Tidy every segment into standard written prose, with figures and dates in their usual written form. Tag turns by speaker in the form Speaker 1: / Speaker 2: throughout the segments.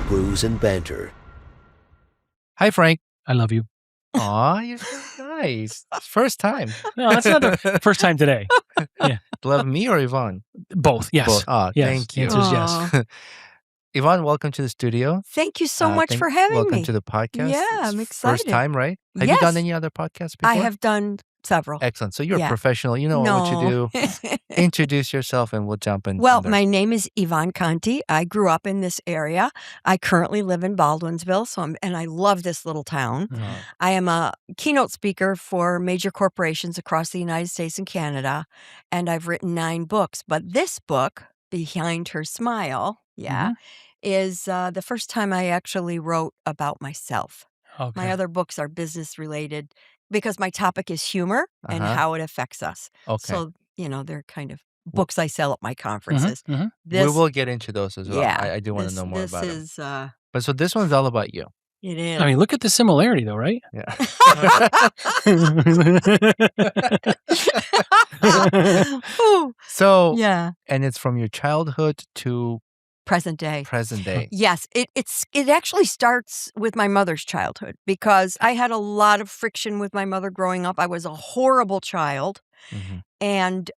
Speaker 1: Brews and Banter.
Speaker 2: Hi, Frank.
Speaker 3: I love you.
Speaker 2: Aw, you're so nice. First time.
Speaker 3: No, that's not the first time today. Yeah.
Speaker 2: Love me or Yvonne?
Speaker 3: Both, yes.
Speaker 2: Both. Ah,
Speaker 3: Yes.
Speaker 2: thank
Speaker 3: The
Speaker 2: you.
Speaker 3: answer is yes.
Speaker 2: Yvonne, welcome to the studio.
Speaker 4: Thank you so much for having
Speaker 2: welcome
Speaker 4: me.
Speaker 2: to the podcast.
Speaker 4: Yeah,
Speaker 2: It's
Speaker 4: I'm excited.
Speaker 2: First time, right? Have
Speaker 4: Yes.
Speaker 2: you done any other podcasts before?
Speaker 4: I have done several.
Speaker 2: Excellent. So you're a
Speaker 4: Yeah.
Speaker 2: professional. You know what you do. Introduce yourself and we'll jump in.
Speaker 4: Well,
Speaker 2: from there.
Speaker 4: my name is Yvonne Conte. I grew up in this area. I currently live in Baldwinsville, and I love this little town.
Speaker 2: Uh-huh.
Speaker 4: I am a keynote speaker for major corporations across the United States and Canada, and I've written 9 books. But this book, Behind Her Smile, is the first time I actually wrote about myself.
Speaker 3: Okay.
Speaker 4: My other books are business related because my topic is humor and
Speaker 2: Uh-huh.
Speaker 4: how it affects us.
Speaker 2: Okay.
Speaker 4: So, they're kind of books I sell at my conferences.
Speaker 3: Mhm.
Speaker 4: This,
Speaker 2: we will get into those as well.
Speaker 4: yeah,
Speaker 2: I do want to know more about it.
Speaker 4: This is,
Speaker 2: But so this one's all about you.
Speaker 4: it is.
Speaker 3: I mean, look at the similarity, though, right?
Speaker 2: Yeah.
Speaker 4: Ooh,
Speaker 2: So,
Speaker 4: yeah,
Speaker 2: and it's from your childhood to
Speaker 4: present day.
Speaker 2: present day.
Speaker 4: Yes, it actually starts with my mother's childhood because I had a lot of friction with my mother growing up. I was a horrible child,
Speaker 2: Mhm.
Speaker 4: and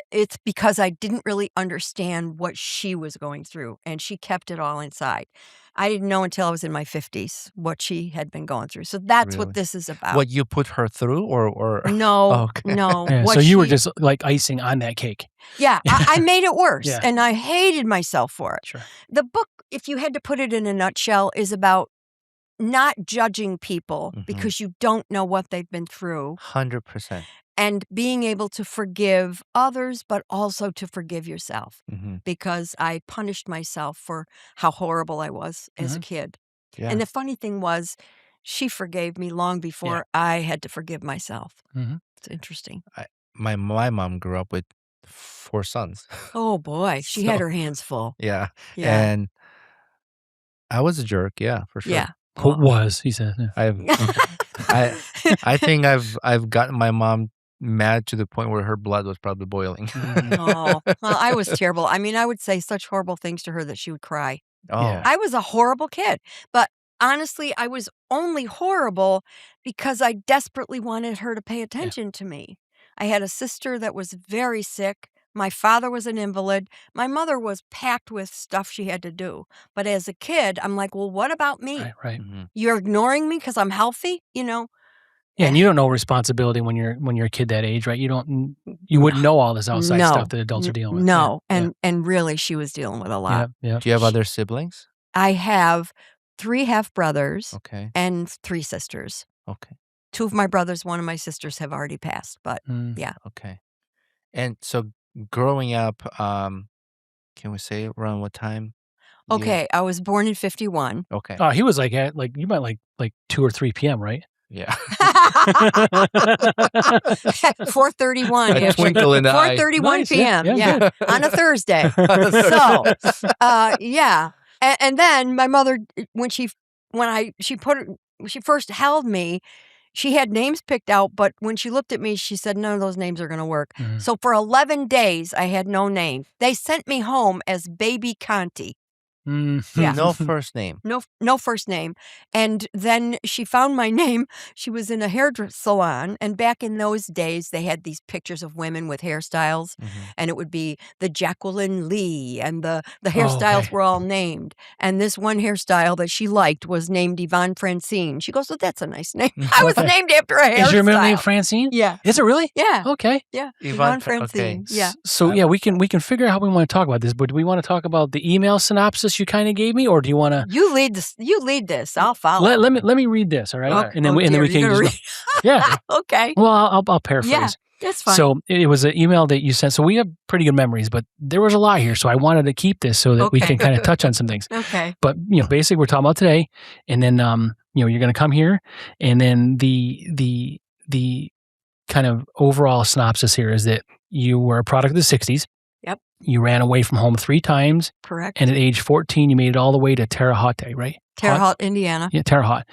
Speaker 4: it's because I didn't really understand what she was going through, and she kept it all inside. I didn't know until I was in my 50s what she had been going through. So that's
Speaker 2: Really?
Speaker 4: what this is about.
Speaker 2: What you put her through or
Speaker 4: No,
Speaker 2: Okay.
Speaker 4: no.
Speaker 3: Yeah,
Speaker 4: what
Speaker 3: so you were
Speaker 4: she-
Speaker 3: just like icing on that cake.
Speaker 4: Yeah, I made it worse,
Speaker 3: Yeah.
Speaker 4: and I hated myself for it.
Speaker 3: Sure.
Speaker 4: The book, if you had to put it in a nutshell, is about not judging people
Speaker 2: Mhm.
Speaker 4: because you don't know what they've been through,
Speaker 2: 100%.
Speaker 4: and being able to forgive others, but also to forgive yourself.
Speaker 2: Mm-hmm.
Speaker 4: Because I punished myself for how horrible I was as a kid.
Speaker 2: Yeah.
Speaker 4: And the funny thing was, she forgave me long before I had to forgive myself.
Speaker 3: Mm-hmm.
Speaker 4: It's interesting.
Speaker 2: my mom grew up with 4 sons.
Speaker 4: Oh boy, she had
Speaker 2: So-
Speaker 4: her hands full.
Speaker 2: Yeah.
Speaker 4: Yeah.
Speaker 2: And I was a jerk, yeah, for sure.
Speaker 4: Yeah.
Speaker 3: What was, he said. Yeah.
Speaker 2: I think I've gotten my mom mad to the point where her blood was probably boiling.
Speaker 4: Oh, well, I was terrible. I mean, I would say such horrible things to her that she would cry.
Speaker 2: Oh.
Speaker 3: Yeah.
Speaker 4: I was a horrible kid, but honestly, I was only horrible because I desperately wanted her to pay attention to me. I had a sister that was very sick. My father was an invalid. My mother was packed with stuff she had to do. But as a kid, I'm like, well, what about me?
Speaker 3: Right.
Speaker 2: Mhm.
Speaker 4: You're ignoring me because I'm healthy,
Speaker 3: Yeah, and you don't know responsibility when you're a kid that age, right? You wouldn't know all this outside
Speaker 4: No.
Speaker 3: stuff that adults are dealing with.
Speaker 4: No,
Speaker 3: Yeah.
Speaker 4: and really, she was dealing with a lot.
Speaker 3: Yeah.
Speaker 2: Do you have other siblings?
Speaker 4: I have 3 half brothers
Speaker 2: Okay.
Speaker 4: and 3 sisters.
Speaker 2: Okay.
Speaker 4: 2 of my brothers, 1 of my sisters have already passed, but
Speaker 3: Mm.
Speaker 4: yeah.
Speaker 2: Okay. And so growing up, can we say around what time? you-
Speaker 4: Okay, I was born in 51.
Speaker 2: Okay.
Speaker 3: Oh, he was like at you meant like 2 or 3 p.m., right?
Speaker 2: Yeah.
Speaker 4: 4:31.
Speaker 2: A twinkle in the eye.
Speaker 4: 4:31
Speaker 3: Nice,
Speaker 4: p.m.
Speaker 3: yeah,
Speaker 4: Yeah,
Speaker 3: good.
Speaker 4: on a Thursday.
Speaker 2: On a
Speaker 4: So,
Speaker 2: Thursday.
Speaker 4: yeah, and then my mother, when she first held me, she had names picked out, but when she looked at me, she said none of those names are going to work.
Speaker 3: Mhm.
Speaker 4: So for 11 days, I had no name. They sent me home as Baby Conte.
Speaker 3: Mm.
Speaker 4: Yeah.
Speaker 2: No first name.
Speaker 4: No first name. And then she found my name. She was in a hair salon. And back in those days, they had these pictures of women with hairstyles.
Speaker 2: Mhm.
Speaker 4: And it would be the Jacqueline Lee. And the hairstyles
Speaker 3: okay.
Speaker 4: were all named. And this one hairstyle that she liked was named Yvonne Francine. She goes, well, that's a nice name. I was
Speaker 3: Okay.
Speaker 4: named after a hairstyle.
Speaker 3: Is your middle name Francine?
Speaker 4: Yeah.
Speaker 3: Is it really?
Speaker 4: Yeah.
Speaker 3: Okay.
Speaker 4: Yeah.
Speaker 2: Yvonne
Speaker 4: Yvonne Francine.
Speaker 2: okay.
Speaker 4: Yeah.
Speaker 3: So yeah, we can figure out how we want to talk about this, but do we want to talk about the email synopsis you kind of gave me, or do you want to
Speaker 4: You lead this. I'll follow.
Speaker 3: let me read this, all right?
Speaker 2: Okay.
Speaker 3: And then we
Speaker 4: dear,
Speaker 3: can
Speaker 4: you're
Speaker 3: just yeah.
Speaker 4: Okay.
Speaker 3: Well, I'll paraphrase.
Speaker 4: Yeah. That's fine.
Speaker 3: So it was an email that you sent. So we have pretty good memories, but there was a lot here. So I wanted to keep this so that we
Speaker 4: Okay.
Speaker 3: can kind of touch on some things.
Speaker 4: Okay.
Speaker 3: But basically we're talking about today, and then you're going to come here, and then the kind of overall synopsis here is that you were a product of the 60s.
Speaker 4: Yep.
Speaker 3: You ran away from home 3 times,
Speaker 4: Correct.
Speaker 3: and at age 14, you made it all the way to Terre Haute, right?
Speaker 4: Terre Haute, Indiana.
Speaker 3: Yeah, Terre Haute.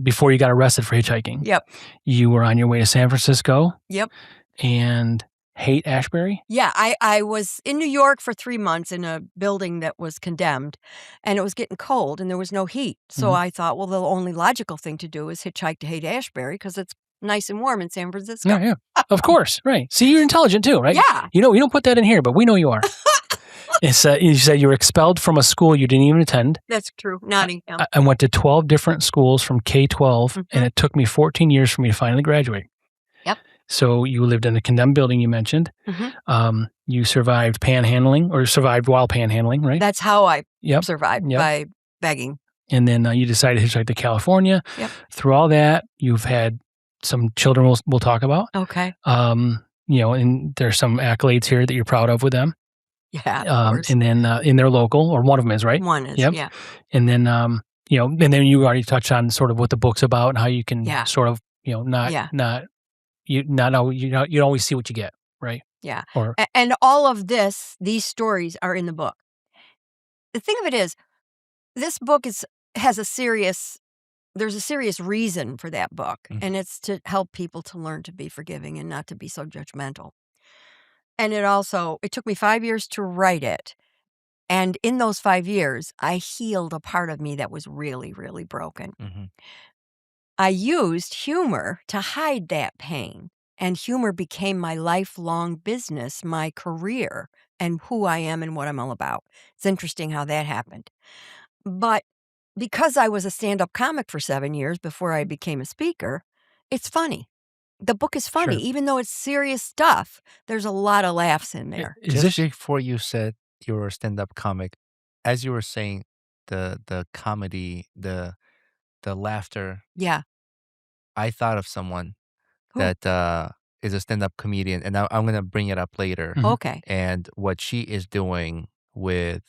Speaker 3: Before you got arrested for hitchhiking.
Speaker 4: Yep.
Speaker 3: You were on your way to San Francisco.
Speaker 4: Yep.
Speaker 3: And Haight-Ashbury?
Speaker 4: Yeah, I was in New York for 3 months in a building that was condemned, and it was getting cold, and there was no heat. So
Speaker 3: Mhm.
Speaker 4: I thought, well, the only logical thing to do is hitchhike to Haight-Ashbury because it's nice and warm in San Francisco.
Speaker 3: Yeah, yeah. Of course, right. See, you're intelligent too, right?
Speaker 4: Yeah.
Speaker 3: You know, we don't put that in here, but we know you are. It's, you said you were expelled from a school you didn't even attend.
Speaker 4: That's true. Nottingham.
Speaker 3: I went to 12 different schools from K-12, and it took me 14 years for me to finally graduate.
Speaker 4: Yep.
Speaker 3: So you lived in a condemned building, you mentioned.
Speaker 4: Mhm.
Speaker 3: You survived panhandling, or survived while panhandling, right?
Speaker 4: That's how I
Speaker 3: Yep.
Speaker 4: survived,
Speaker 3: Yep.
Speaker 4: by begging.
Speaker 3: And then you decided to hitchhike to California.
Speaker 4: Yep.
Speaker 3: Through all that, you've had some children we'll talk about.
Speaker 4: Okay.
Speaker 3: You know, and there's some accolades here that you're proud of with them.
Speaker 4: Yeah, of course.
Speaker 3: And then in their local, or one of them is, right?
Speaker 4: One is,
Speaker 3: Yep.
Speaker 4: yeah.
Speaker 3: And then, you know, and then you already touched on sort of what the book's about and how you can
Speaker 4: Yeah.
Speaker 3: sort of, you know, you always see what you get, right?
Speaker 4: Yeah.
Speaker 3: Or
Speaker 4: And all of these stories are in the book. The thing of it is, this book has a serious there's a serious reason for that book, and it's to help people to learn to be forgiving and not to be so judgmental. And it took me 5 years to write it. And in those 5 years, I healed a part of me that was really, really broken. I used humor to hide that pain, and humor became my lifelong business, my career, and who I am and what I'm all about. It's interesting how that happened. But because I was a stand-up comic for 7 years before I became a speaker, it's funny. The book is funny.
Speaker 3: Sure.
Speaker 4: Even though it's serious stuff, there's a lot of laughs in there.
Speaker 2: Just before you said you were a stand-up comic, as you were saying the comedy, the laughter,
Speaker 4: Yeah.
Speaker 2: I thought of someone
Speaker 4: Who?
Speaker 2: that is a stand-up comedian, and I'm gonna bring it up later.
Speaker 4: Okay.
Speaker 2: And what she is doing with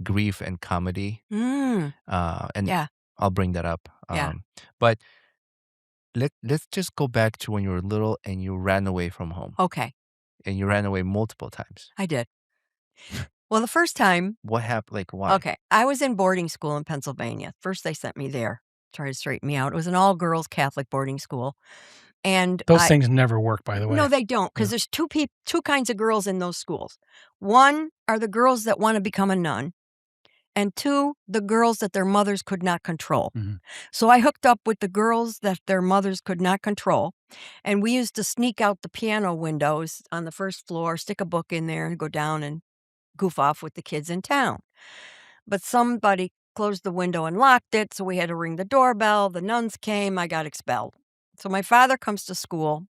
Speaker 2: grief and comedy,
Speaker 4: Mm.
Speaker 2: and
Speaker 4: Yeah.
Speaker 2: I'll bring that up.
Speaker 4: Yeah.
Speaker 2: But let's just go back to when you were little and you ran away from home,
Speaker 4: Okay.
Speaker 2: and you ran away multiple times.
Speaker 4: I did. Well, the first time,
Speaker 2: What happened? Like, why?
Speaker 4: okay, I was in boarding school in Pennsylvania. First, they sent me there, try to straighten me out. It was an all-girls Catholic boarding school. And
Speaker 3: those things never work, by the way.
Speaker 4: No, they don't, because there's two kinds of girls in those schools. One are the girls that want to become a nun, and two, the girls that their mothers could not control. So I hooked up with the girls that their mothers could not control, and we used to sneak out the piano windows on the first floor, stick a book in there, and go down and goof off with the kids in town. But somebody closed the window and locked it, so we had to ring the doorbell. The nuns came, I got expelled. So my father comes to school.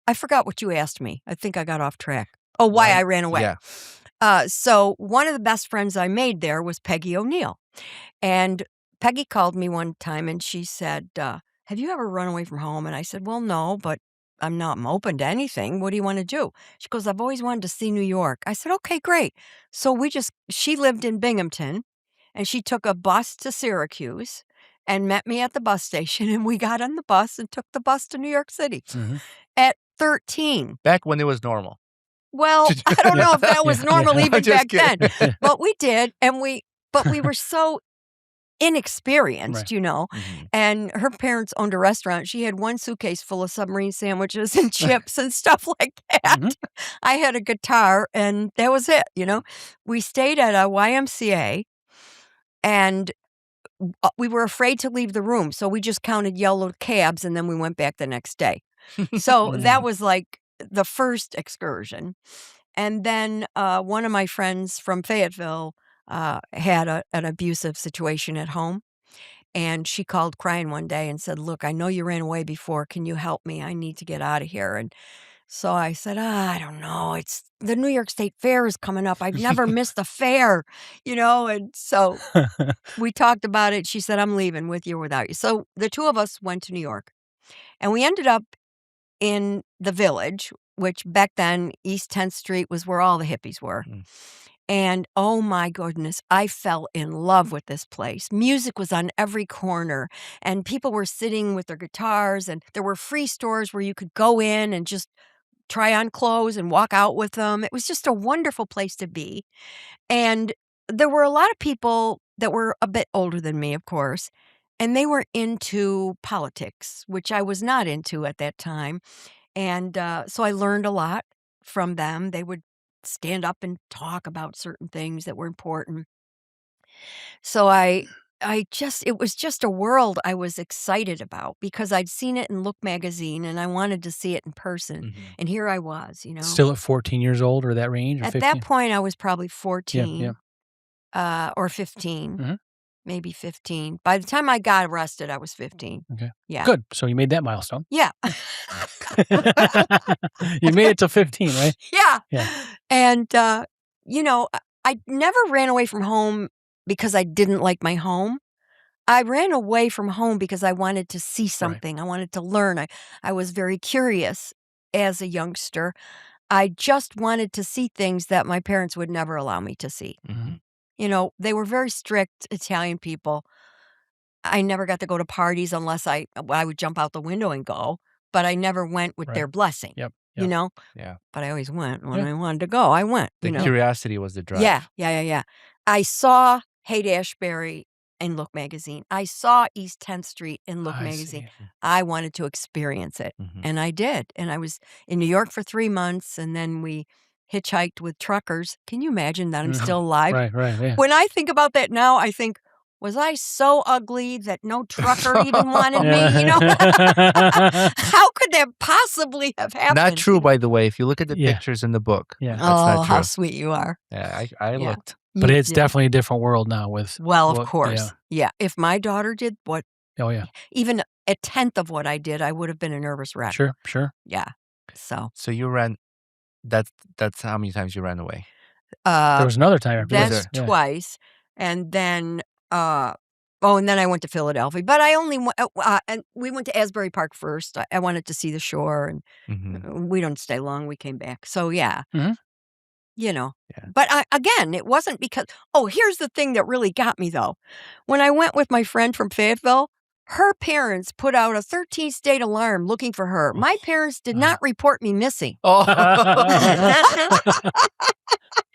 Speaker 4: I forgot what you asked me. I think I got off track. Oh, why I ran away.
Speaker 2: Yeah.
Speaker 4: So one of the best friends I made there was Peggy O'Neill. And Peggy called me one time and she said, have you ever run away from home? And I said, well, no, but I'm open to anything. What do you want to do? She goes, I've always wanted to see New York. I said, okay, great. So she lived in Binghamton, and she took a bus to Syracuse and met me at the bus station, and we got on the bus and took the bus to New York City at 13.
Speaker 2: Back when it was normal.
Speaker 4: Well, I don't know if that was normal even back then, but we did, but we were so inexperienced, you know, and her parents owned a restaurant. She had one suitcase full of submarine sandwiches and chips and stuff like that. I had a guitar, and that was it, you know. We stayed at a YMCA, and we were afraid to leave the room, so we just counted yellow cabs, and then we went back the next day. So that was like the first excursion. And then one of my friends from Fayetteville had an abusive situation at home. And she called crying one day and said, look, I know you ran away before. Can you help me? I need to get out of here. And so I said, I don't know. It's the New York State Fair is coming up. I've never missed a fair, you know. And so we talked about it. She said, I'm leaving with you or without you. So the two of us went to New York. And we ended up in the Village, which back then, East 10th Street was where all the hippies were. And oh my goodness, I fell in love with this place. Music was on every corner, and people were sitting with their guitars, and there were free stores where you could go in and just try on clothes and walk out with them. It was just a wonderful place to be. And there were a lot of people that were a bit older than me, of course, and they were into politics, which I was not into at that time. And so I learned a lot. from them. They would stand up and talk about certain things that were important. So it was just a world I was excited about because I'd seen it in Look magazine and I wanted to see it in person.
Speaker 2: Mhm.
Speaker 4: And here I was,
Speaker 3: Still at 14 years old or that range or
Speaker 4: At
Speaker 3: 15?
Speaker 4: that point, I was probably 14
Speaker 3: yeah.
Speaker 4: or 15,
Speaker 3: Mhm.
Speaker 4: maybe 15. By the time I got arrested, I was 15.
Speaker 3: Okay.
Speaker 4: Yeah.
Speaker 3: Good. So you made that milestone.
Speaker 4: Yeah.
Speaker 3: You made it to 15, right?
Speaker 4: Yeah.
Speaker 3: Yeah.
Speaker 4: And, I never ran away from home because I didn't like my home. I ran away from home because I wanted to see something. I wanted to learn. I was very curious as a youngster. I just wanted to see things that my parents would never allow me to see.
Speaker 2: Mhm.
Speaker 4: They were very strict Italian people. I never got to go to parties unless I would jump out the window and go, but I never went with their
Speaker 3: Right.
Speaker 4: blessing,
Speaker 3: Yep.
Speaker 4: you know?
Speaker 2: Yeah.
Speaker 4: But I always went when
Speaker 3: Yeah.
Speaker 4: I wanted to go. I went,
Speaker 2: The curiosity was the drive.
Speaker 4: Yeah. I saw Haight-Ashbury in Look magazine. I saw East 10th Street in Look
Speaker 3: I
Speaker 4: magazine.
Speaker 3: see.
Speaker 4: I wanted to experience it,
Speaker 2: Mhm.
Speaker 4: and I did. And I was in New York for 3 months, and then we hitchhiked with truckers. Can you imagine that I'm still alive?
Speaker 3: Right, yeah.
Speaker 4: When I think about that now, I think, was I so ugly that no trucker even wanted me? How could that possibly have happened?
Speaker 2: Not true, by the way. If you look at the
Speaker 3: Yeah.
Speaker 2: pictures in the book,
Speaker 3: Yeah.
Speaker 2: that's not true.
Speaker 4: How sweet you are.
Speaker 2: Yeah, I
Speaker 4: Yeah.
Speaker 2: looked.
Speaker 3: But
Speaker 4: You
Speaker 3: it's
Speaker 4: did.
Speaker 3: definitely a different world now with
Speaker 4: Well, of
Speaker 3: what-
Speaker 4: course. Yeah. If my daughter did what,
Speaker 3: Oh, yeah.
Speaker 4: even a tenth of what I did, I would have been a nervous wreck.
Speaker 3: Sure.
Speaker 4: Yeah. So
Speaker 2: So you ran. That's how many times you ran away.
Speaker 3: There was another time after
Speaker 4: that's
Speaker 3: this. Yeah.
Speaker 4: twice, and then and then I went to Philadelphia. But I only went, and we went to Asbury Park first. I wanted to see the shore, and
Speaker 2: Mhm.
Speaker 4: we don't stay long. We came back. So yeah,
Speaker 3: Mhm.
Speaker 2: Yeah.
Speaker 4: But again, it wasn't because. Oh, here's the thing that really got me though. When I went with my friend from Fayetteville, her parents put out a 13th state alarm looking for her. My parents did not report me missing.
Speaker 2: Oh.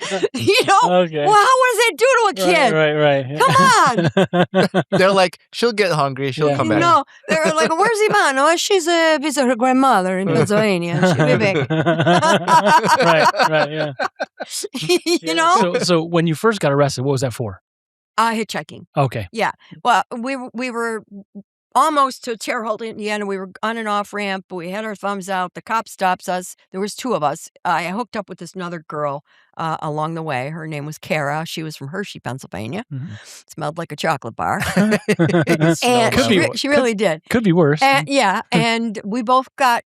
Speaker 3: Okay.
Speaker 4: Well, how does that do to a kid?
Speaker 3: Right.
Speaker 4: Come on.
Speaker 2: They're like, she'll get hungry. She'll
Speaker 3: Yeah.
Speaker 2: come back.
Speaker 4: No, they're like, where's Yvonne? Oh, she's visit her grandmother in Pennsylvania. She'll be back.
Speaker 3: right, yeah.
Speaker 4: You know?
Speaker 3: So when you first got arrested, what was that for?
Speaker 4: Hitchhiking.
Speaker 3: Okay.
Speaker 4: Yeah. Well, we were almost to Terre Haute, Indiana. We were on an off ramp. We had our thumbs out. The cop stops us. There was two of us. I hooked up with this other girl along the way. Her name was Kara. She was from Hershey, Pennsylvania.
Speaker 3: Mhm.
Speaker 4: Smelled like a chocolate bar.
Speaker 2: And
Speaker 3: Could be
Speaker 4: she really did.
Speaker 3: Could be worse.
Speaker 4: And we both got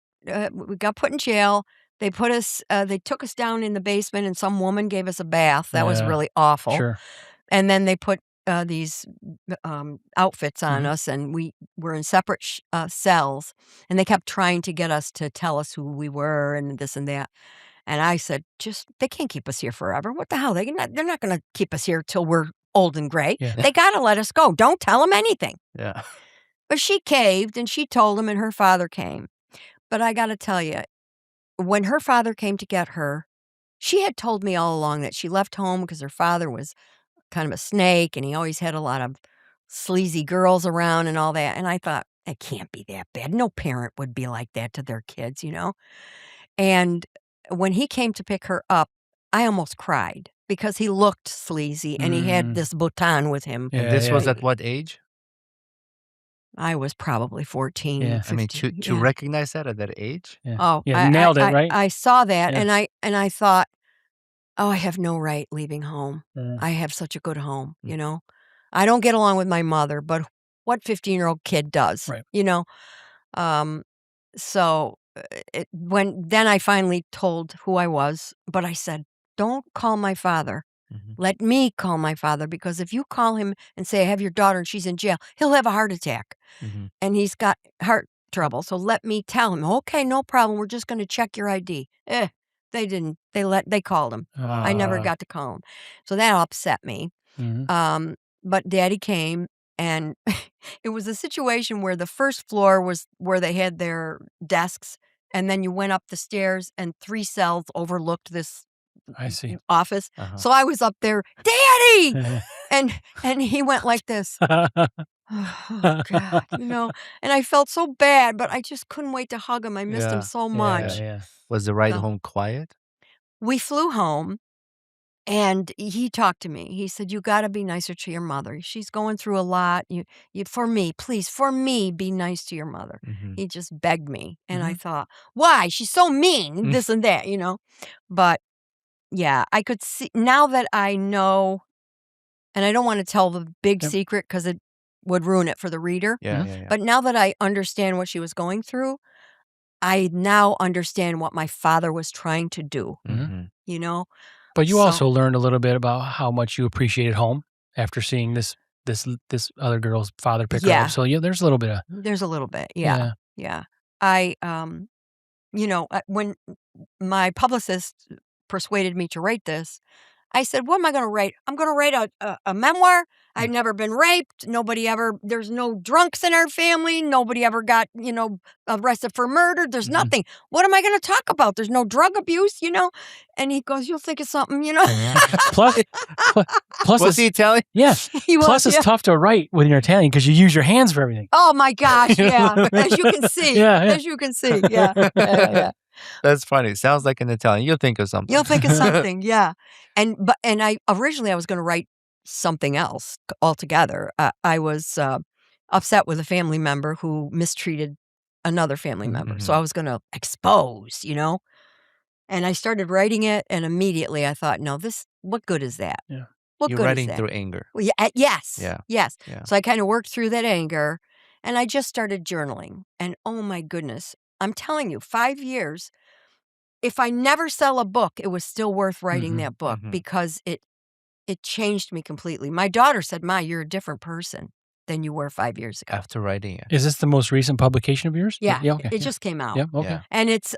Speaker 4: put in jail. They put us. They took us down in the basement, and some woman gave us a bath. That was
Speaker 3: Yeah.
Speaker 4: really awful.
Speaker 3: Sure.
Speaker 4: And then they put these outfits on
Speaker 3: Mhm.
Speaker 4: us, and we were in separate cells. And they kept trying to get us to tell us who we were and this and that. And I said, they can't keep us here forever. What the hell? They're not going to keep us here till we're old and gray.
Speaker 3: Yeah.
Speaker 4: They got to let us go. Don't tell them anything.
Speaker 2: Yeah.
Speaker 4: But she caved, and she told him, and her father came. But I got to tell you, when her father came to get her, she had told me all along that she left home because her father was kind of a snake, and he always had a lot of sleazy girls around and all that. And I thought, it can't be that bad. No parent would be like that to their kids, And when he came to pick her up, I almost cried because he looked sleazy and he had this bouton with him.
Speaker 3: Yeah,
Speaker 2: And this was
Speaker 3: yeah.
Speaker 2: at what age?
Speaker 4: I was probably 14.
Speaker 3: Yeah.
Speaker 4: 15,
Speaker 2: I mean, to
Speaker 4: yeah.
Speaker 2: recognize that at that age.
Speaker 3: Yeah.
Speaker 4: Oh,
Speaker 3: Yeah, nailed it, right?
Speaker 4: I saw that,
Speaker 3: Yeah.
Speaker 4: and I thought, oh, I have no right leaving home.
Speaker 3: Yeah.
Speaker 4: I have such a good home, I don't get along with my mother, but what 15-year-old kid does,
Speaker 3: Right.
Speaker 4: So then I finally told who I was, but I said, don't call my father.
Speaker 2: Mhm.
Speaker 4: Let me call my father, because if you call him and say, I have your daughter and she's in jail, he'll have a heart attack.
Speaker 2: Mhm.
Speaker 4: And he's got heart trouble. So let me tell him, okay, no problem. We're just going to check your ID. They didn't. They called him. I never got to call him. So that upset me.
Speaker 3: Mhm.
Speaker 4: But Daddy came, and it was a situation where the first floor was where they had their desks, and then you went up the stairs, and 3 cells overlooked this
Speaker 3: I see.
Speaker 4: office.
Speaker 2: Uh-huh.
Speaker 4: So I was up there, Daddy, and he went like this. Oh God, and I felt so bad, but I just couldn't wait to hug him. I missed him
Speaker 2: Yeah,
Speaker 4: so
Speaker 2: yeah,
Speaker 4: much.
Speaker 3: Yeah.
Speaker 2: Was the ride
Speaker 4: So-
Speaker 2: home quiet?
Speaker 4: we flew home. And he talked to me. He said, "You got to be nicer to your mother. She's going through a lot. For me, please, for me, be nice to your mother."
Speaker 2: Mhm.
Speaker 4: He just begged me. And I
Speaker 3: Mhm.
Speaker 4: thought, why? She's so mean, this and that, But yeah, I could see now that I know, and I don't want to tell the big
Speaker 3: Yep.
Speaker 4: secret because it would ruin it for the reader.
Speaker 2: Yeah,
Speaker 3: Mhm.
Speaker 2: yeah, yeah.
Speaker 4: But now that I understand what she was going through, I now understand what my father was trying to do,
Speaker 2: Mhm.
Speaker 3: But you
Speaker 4: So,
Speaker 3: also learned a little bit about how much you appreciated home after seeing this other girl's father pick her
Speaker 4: yeah.
Speaker 3: up. So there's a little bit of
Speaker 4: There's a little bit. Yeah. Yeah. I, when my publicist persuaded me to write this, I said, "What am I going to write? I'm going to write a memoir. I've never been raped. There's no drunks in our family. Nobody ever got, arrested for murder. There's
Speaker 3: Mhm.
Speaker 4: nothing. What am I going to talk about? There's no drug abuse. And he goes, "You'll think of something,
Speaker 3: plus plus
Speaker 2: Was
Speaker 3: it's,
Speaker 2: he Italian?
Speaker 3: yeah.
Speaker 4: He was,
Speaker 3: Plus it's
Speaker 4: yeah.
Speaker 3: tough to write when you're Italian because you use your hands for everything.
Speaker 4: Oh my gosh, yeah. As you can see.
Speaker 3: Yeah.
Speaker 4: As you can see. Yeah. Yeah.
Speaker 2: That's funny. Sounds like an Italian. You'll think of something.
Speaker 4: You'll think of something, yeah. And I originally I was going to write something else altogether. I was upset with a family member who mistreated another family member, so
Speaker 2: Mhm.
Speaker 4: I was going to expose. And I started writing it, and immediately I thought, no, what good is that?
Speaker 3: Yeah.
Speaker 4: What
Speaker 2: You're
Speaker 4: good is
Speaker 2: writing
Speaker 4: that?
Speaker 2: through anger.
Speaker 4: Well, yeah, yes,
Speaker 2: Yeah.
Speaker 4: yes.
Speaker 2: Yeah.
Speaker 4: So I kind of worked through that anger, and I just started journaling. And oh my goodness, I'm telling you, 5 years. If I never sell a book, it was still worth writing
Speaker 3: Mhm.
Speaker 4: that book
Speaker 2: Mhm.
Speaker 4: because it changed me completely. My daughter said, "Ma, you're a different person than you were 5 years ago."
Speaker 2: After writing it.
Speaker 3: Is this the most recent publication of yours?
Speaker 4: Yeah,
Speaker 3: Yeah. Okay.
Speaker 4: it
Speaker 3: Yeah.
Speaker 4: just came out.
Speaker 3: Yeah. Okay.
Speaker 2: Yeah.
Speaker 4: And it's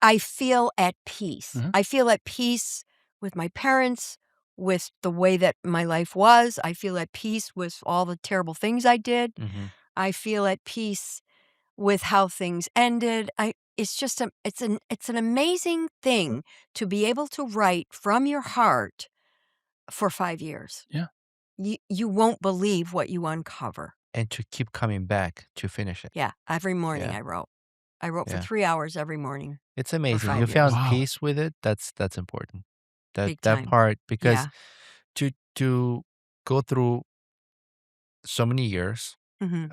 Speaker 4: I feel at peace.
Speaker 3: Mhm.
Speaker 4: I feel at peace with my parents, with the way that my life was. I feel at peace with all the terrible things I did.
Speaker 2: Mhm.
Speaker 4: I feel at peace with how things ended. It's just it's an amazing thing to be able to write from your heart for 5 years.
Speaker 3: Yeah.
Speaker 4: You won't believe what you uncover.
Speaker 2: And to keep coming back to finish it.
Speaker 4: Yeah, every morning
Speaker 2: Yeah.
Speaker 4: I wrote. I wrote for
Speaker 2: Yeah.
Speaker 4: 3 hours every morning
Speaker 2: It's
Speaker 4: for
Speaker 2: amazing.
Speaker 4: 5
Speaker 2: You
Speaker 4: years.
Speaker 2: found
Speaker 3: Wow.
Speaker 2: peace with it. That's important. That
Speaker 4: Big
Speaker 2: that
Speaker 4: time.
Speaker 2: part because
Speaker 4: Yeah.
Speaker 2: to go through so many years,
Speaker 4: Mhm.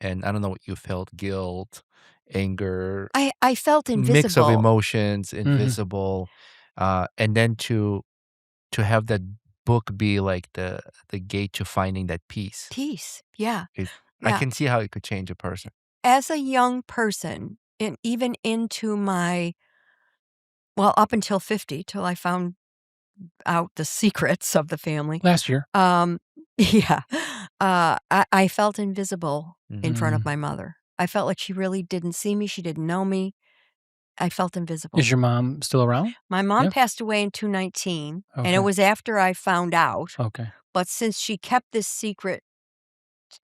Speaker 2: and I don't know what you felt, guilt, anger,
Speaker 4: I felt
Speaker 2: mix of
Speaker 4: invisible.
Speaker 2: emotions,
Speaker 3: Mhm.
Speaker 2: invisible, and then to have that book be like the gate to finding that peace.
Speaker 4: Peace. Yeah.
Speaker 2: I
Speaker 4: Yeah.
Speaker 2: can see how it could change a person.
Speaker 4: As a young person, and even into up until 50, till I found out the secrets of the family.
Speaker 3: Last year.
Speaker 4: Yeah. I felt invisible in front of
Speaker 3: Mhm.
Speaker 4: my mother. I felt like she really didn't see me. She didn't know me. I felt invisible.
Speaker 3: Is your mom still around?
Speaker 4: My mom
Speaker 3: Yeah.
Speaker 4: passed away in 2019, and it
Speaker 3: Okay.
Speaker 4: was after I found out.
Speaker 3: Okay.
Speaker 4: But since she kept this secret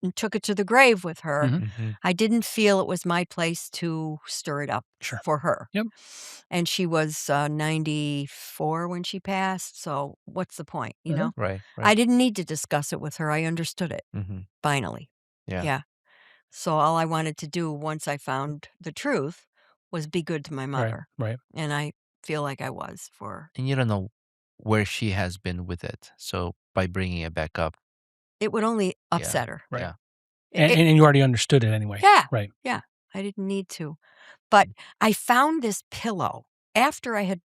Speaker 4: and took it to the grave with her,
Speaker 3: Mhm.
Speaker 2: Mhm.
Speaker 4: I didn't feel it was my place to stir it up
Speaker 3: Sure.
Speaker 4: for her.
Speaker 3: Yep.
Speaker 4: And she was 94 when she passed, so what's the point,
Speaker 3: Mhm.
Speaker 2: Right,
Speaker 4: I
Speaker 2: right.
Speaker 4: didn't need to discuss it with her. I understood it
Speaker 2: Mhm.
Speaker 4: finally.
Speaker 2: Yeah.
Speaker 4: Yeah. So all I wanted to do once I found the truth was be good to my
Speaker 3: Right.
Speaker 4: mother.
Speaker 3: Right.
Speaker 4: And I feel like I was for
Speaker 2: And you don't know where she has been with it. So by bringing it back up,
Speaker 4: it would only
Speaker 2: yeah.
Speaker 4: upset her.
Speaker 3: Right.
Speaker 2: Yeah.
Speaker 3: And you already understood it anyway.
Speaker 4: Yeah.
Speaker 3: Right.
Speaker 4: Yeah. I didn't need to. But I found this pillow after I had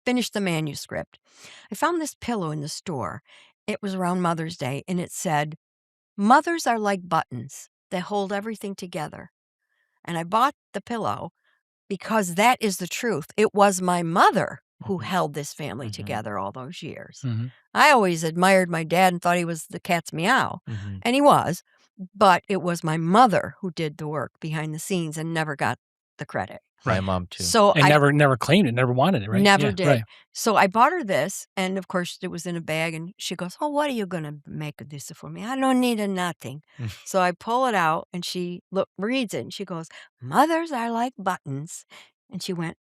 Speaker 4: finished the manuscript. I found this pillow in the store. It was around Mother's Day, and it said, "Mothers are like buttons. They hold everything together." And I bought the pillow because that is the truth. It was my mother who
Speaker 2: Mhm.
Speaker 4: held this family
Speaker 2: Mhm.
Speaker 4: together all those years.
Speaker 3: Mhm.
Speaker 4: I always admired my dad and thought he was the cat's meow,
Speaker 2: Mhm.
Speaker 4: and he was, but it was my mother who did the work behind the scenes and never got the credit.
Speaker 2: My
Speaker 3: Right.
Speaker 2: mom too.
Speaker 4: So
Speaker 3: And
Speaker 4: I
Speaker 3: never claimed it, never wanted it, right?
Speaker 4: never
Speaker 3: Yeah.
Speaker 4: did.
Speaker 3: Right.
Speaker 4: So I bought her this, and of course it was in a bag, and she goes, "Oh, what are you gonna make of this for me? I don't need a nothing." So I pull it out, and she reads it, and she goes, "Mothers are like buttons," and she went,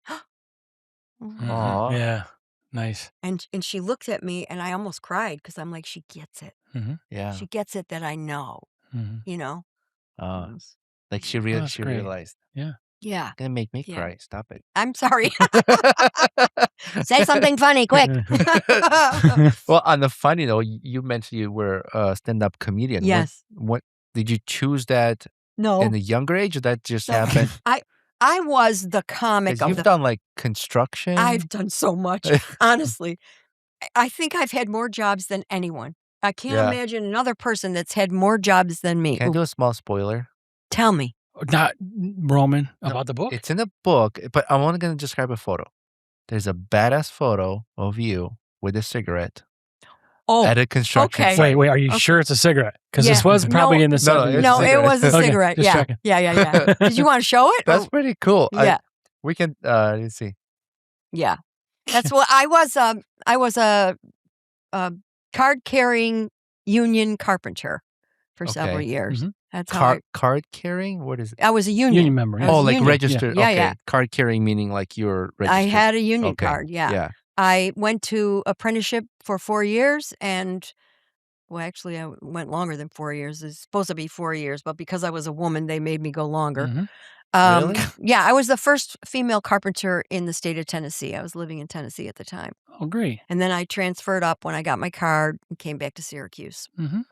Speaker 3: Mhm.
Speaker 2: Aw.
Speaker 3: Yeah. Nice.
Speaker 4: and she looked at me, and I almost cried because I'm like, she gets it.
Speaker 3: Mhm.
Speaker 2: Yeah.
Speaker 4: She gets it that I know,
Speaker 3: Mhm.
Speaker 4: you know.
Speaker 2: Uh,
Speaker 4: Yes.
Speaker 2: like
Speaker 3: Oh, that's
Speaker 2: she
Speaker 3: great.
Speaker 2: realized.
Speaker 3: Yeah.
Speaker 4: Yeah.
Speaker 2: Gonna make me
Speaker 4: Yeah.
Speaker 2: cry. Stop it.
Speaker 4: I'm sorry. Say something funny, quick.
Speaker 2: Well, on the funny note, you mentioned you were a stand-up comedian.
Speaker 4: Yes.
Speaker 2: What did you choose that in
Speaker 4: No.
Speaker 2: a younger age, or that just
Speaker 4: No.
Speaker 2: happened?
Speaker 4: I was the comic
Speaker 2: Because
Speaker 4: of
Speaker 2: you've
Speaker 4: the.
Speaker 2: done like construction.
Speaker 4: I've done so much. Honestly, I think I've had more jobs than anyone. I can't
Speaker 2: Yeah.
Speaker 4: imagine another person that's had more jobs than me.
Speaker 2: Can I
Speaker 4: Ooh,
Speaker 2: do a small spoiler?
Speaker 4: tell me.
Speaker 3: Not Roman
Speaker 2: No,
Speaker 3: about the book.
Speaker 2: It's in a book, but I'm only going to describe a photo. There's a badass photo of you with a cigarette
Speaker 4: Oh,
Speaker 2: at a construction
Speaker 4: okay.
Speaker 2: site.
Speaker 3: Wait, are you
Speaker 4: Okay.
Speaker 3: sure it's a cigarette? Because
Speaker 4: Yeah.
Speaker 3: this was probably
Speaker 4: No,
Speaker 3: in the
Speaker 2: no,
Speaker 3: 70s.
Speaker 2: it's
Speaker 4: No,
Speaker 2: a
Speaker 4: it
Speaker 2: cigarette.
Speaker 4: was a
Speaker 3: Okay,
Speaker 4: cigarette.
Speaker 3: just
Speaker 4: Yeah.
Speaker 3: checking.
Speaker 4: Yeah. Did you want to show it?
Speaker 2: That's
Speaker 4: Or-
Speaker 2: pretty cool.
Speaker 4: Yeah.
Speaker 2: We can, let's see.
Speaker 4: Yeah. That's what I was. I was a card-carrying union carpenter for several
Speaker 2: Okay.
Speaker 4: years.
Speaker 3: Mhm.
Speaker 4: That's how
Speaker 2: Card carrying? What is it?
Speaker 4: I was a union.
Speaker 3: Union member.
Speaker 4: I
Speaker 3: Yeah.
Speaker 4: was
Speaker 2: Oh,
Speaker 4: a
Speaker 2: like
Speaker 4: union.
Speaker 2: registered.
Speaker 4: Yeah,
Speaker 2: Okay.
Speaker 4: yeah.
Speaker 2: Card carrying meaning like you're
Speaker 4: I
Speaker 2: registered.
Speaker 4: had a union
Speaker 2: Okay.
Speaker 4: card. Yeah.
Speaker 2: Yeah.
Speaker 4: I went to apprenticeship for 4 years and well, actually, I went longer than 4 years. It's supposed to be 4 years, but because I was a woman, they made me go longer.
Speaker 3: Mhm.
Speaker 2: Really?
Speaker 4: Yeah, I was the first female carpenter in the state of Tennessee. I was living in Tennessee at the time.
Speaker 3: Oh, great.
Speaker 4: And then I transferred up when I got my card and came back to Syracuse.
Speaker 3: Mhm.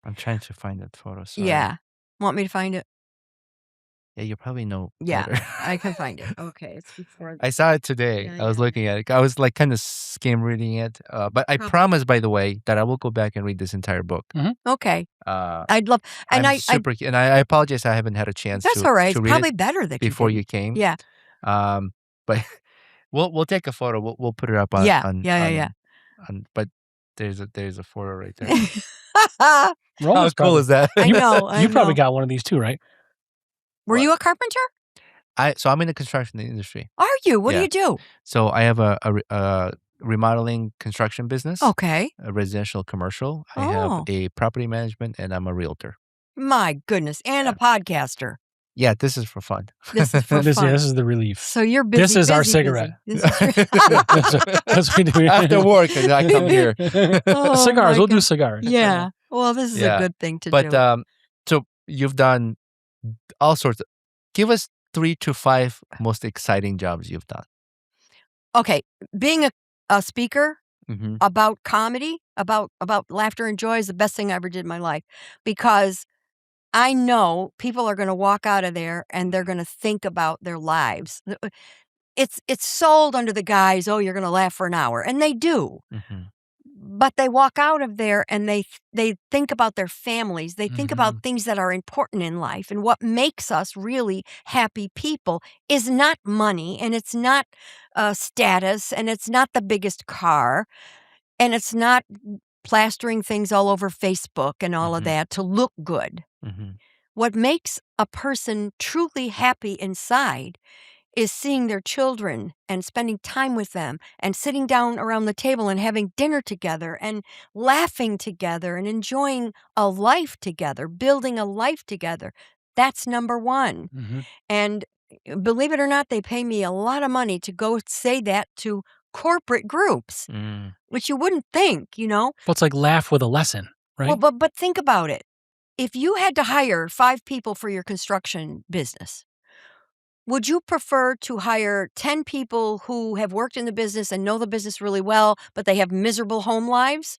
Speaker 2: I'm trying to find that photo. Sorry.
Speaker 4: Yeah. Want me to find it?
Speaker 2: Yeah, you probably know
Speaker 4: Yeah,
Speaker 2: better.
Speaker 4: I can find it. Okay, it's before.
Speaker 2: I saw it today.
Speaker 4: Yeah,
Speaker 2: I was
Speaker 4: yeah.
Speaker 2: looking at it. I was like kind of skim reading it. But I
Speaker 4: Probably.
Speaker 2: promise, by the way, that I will go back and read this entire book.
Speaker 4: Okay,
Speaker 2: Uh,
Speaker 4: I'd love. And
Speaker 2: I'm super, and I apologize. I haven't had a chance
Speaker 4: that's
Speaker 2: to
Speaker 4: all right.
Speaker 2: to
Speaker 4: It's
Speaker 2: read
Speaker 4: probably
Speaker 2: it
Speaker 4: better that
Speaker 2: before
Speaker 4: you
Speaker 2: you came.
Speaker 4: Yeah,
Speaker 2: But we'll take a photo. We'll put it up on
Speaker 4: yeah.
Speaker 2: but there's a photo right there.
Speaker 3: Roman's
Speaker 2: How cool is that?
Speaker 4: I know. I
Speaker 3: You probably
Speaker 4: know.
Speaker 3: got one of these too, right?
Speaker 4: Were
Speaker 2: What?
Speaker 4: you a carpenter?
Speaker 2: So I'm in the construction industry.
Speaker 4: Are you? What do
Speaker 2: Yeah.
Speaker 4: you do?
Speaker 2: So I have a remodeling construction business.
Speaker 4: Okay.
Speaker 2: A residential, commercial. I have
Speaker 4: Oh.
Speaker 2: a property management, and I'm a realtor.
Speaker 4: My goodness, and a podcaster.
Speaker 2: Yeah, this is for fun.
Speaker 4: This is for
Speaker 3: This
Speaker 4: fun.
Speaker 3: is the relief.
Speaker 4: So you're busy.
Speaker 3: This is our
Speaker 4: busy,
Speaker 3: cigarette.
Speaker 4: busy. This is
Speaker 3: That's what we do.
Speaker 2: After work, and I come here.
Speaker 4: Oh,
Speaker 3: Cigars.
Speaker 4: my
Speaker 3: We'll do
Speaker 4: God.
Speaker 3: cigars.
Speaker 4: Yeah. Well, this is
Speaker 2: Yeah.
Speaker 4: a good thing to
Speaker 2: But
Speaker 4: do.
Speaker 2: so you've done all sorts of. Give us 3 to 5 most exciting jobs you've done.
Speaker 4: Okay, being a speaker
Speaker 2: Mm-hmm.
Speaker 4: about comedy, about laughter and joy is the best thing I ever did in my life because I know people are going to walk out of there and they're going to think about their lives. It's sold under the guise, oh, you're going to laugh for an hour, and they do.
Speaker 2: Mm-hmm.
Speaker 4: But they walk out of there and they think about their families. They think about things that are important in life. And what makes us really happy people is not money, and it's not status, and it's not the biggest car, and it's not plastering things all over Facebook and all of that to look good.
Speaker 2: Mm-hmm.
Speaker 4: What makes a person truly happy inside is seeing their children and spending time with them and sitting down around the table and having dinner together and laughing together and enjoying a life together, building a life together. That's number one.
Speaker 3: Mm-hmm.
Speaker 4: And believe it or not, they pay me a lot of money to go say that to corporate groups, which you wouldn't think,
Speaker 3: Well, it's like laugh with a lesson, right?
Speaker 4: Well, but think about it. If you had to hire 5 people for your construction business, would you prefer to hire 10 people who have worked in the business and know the business really well, but they have miserable home lives?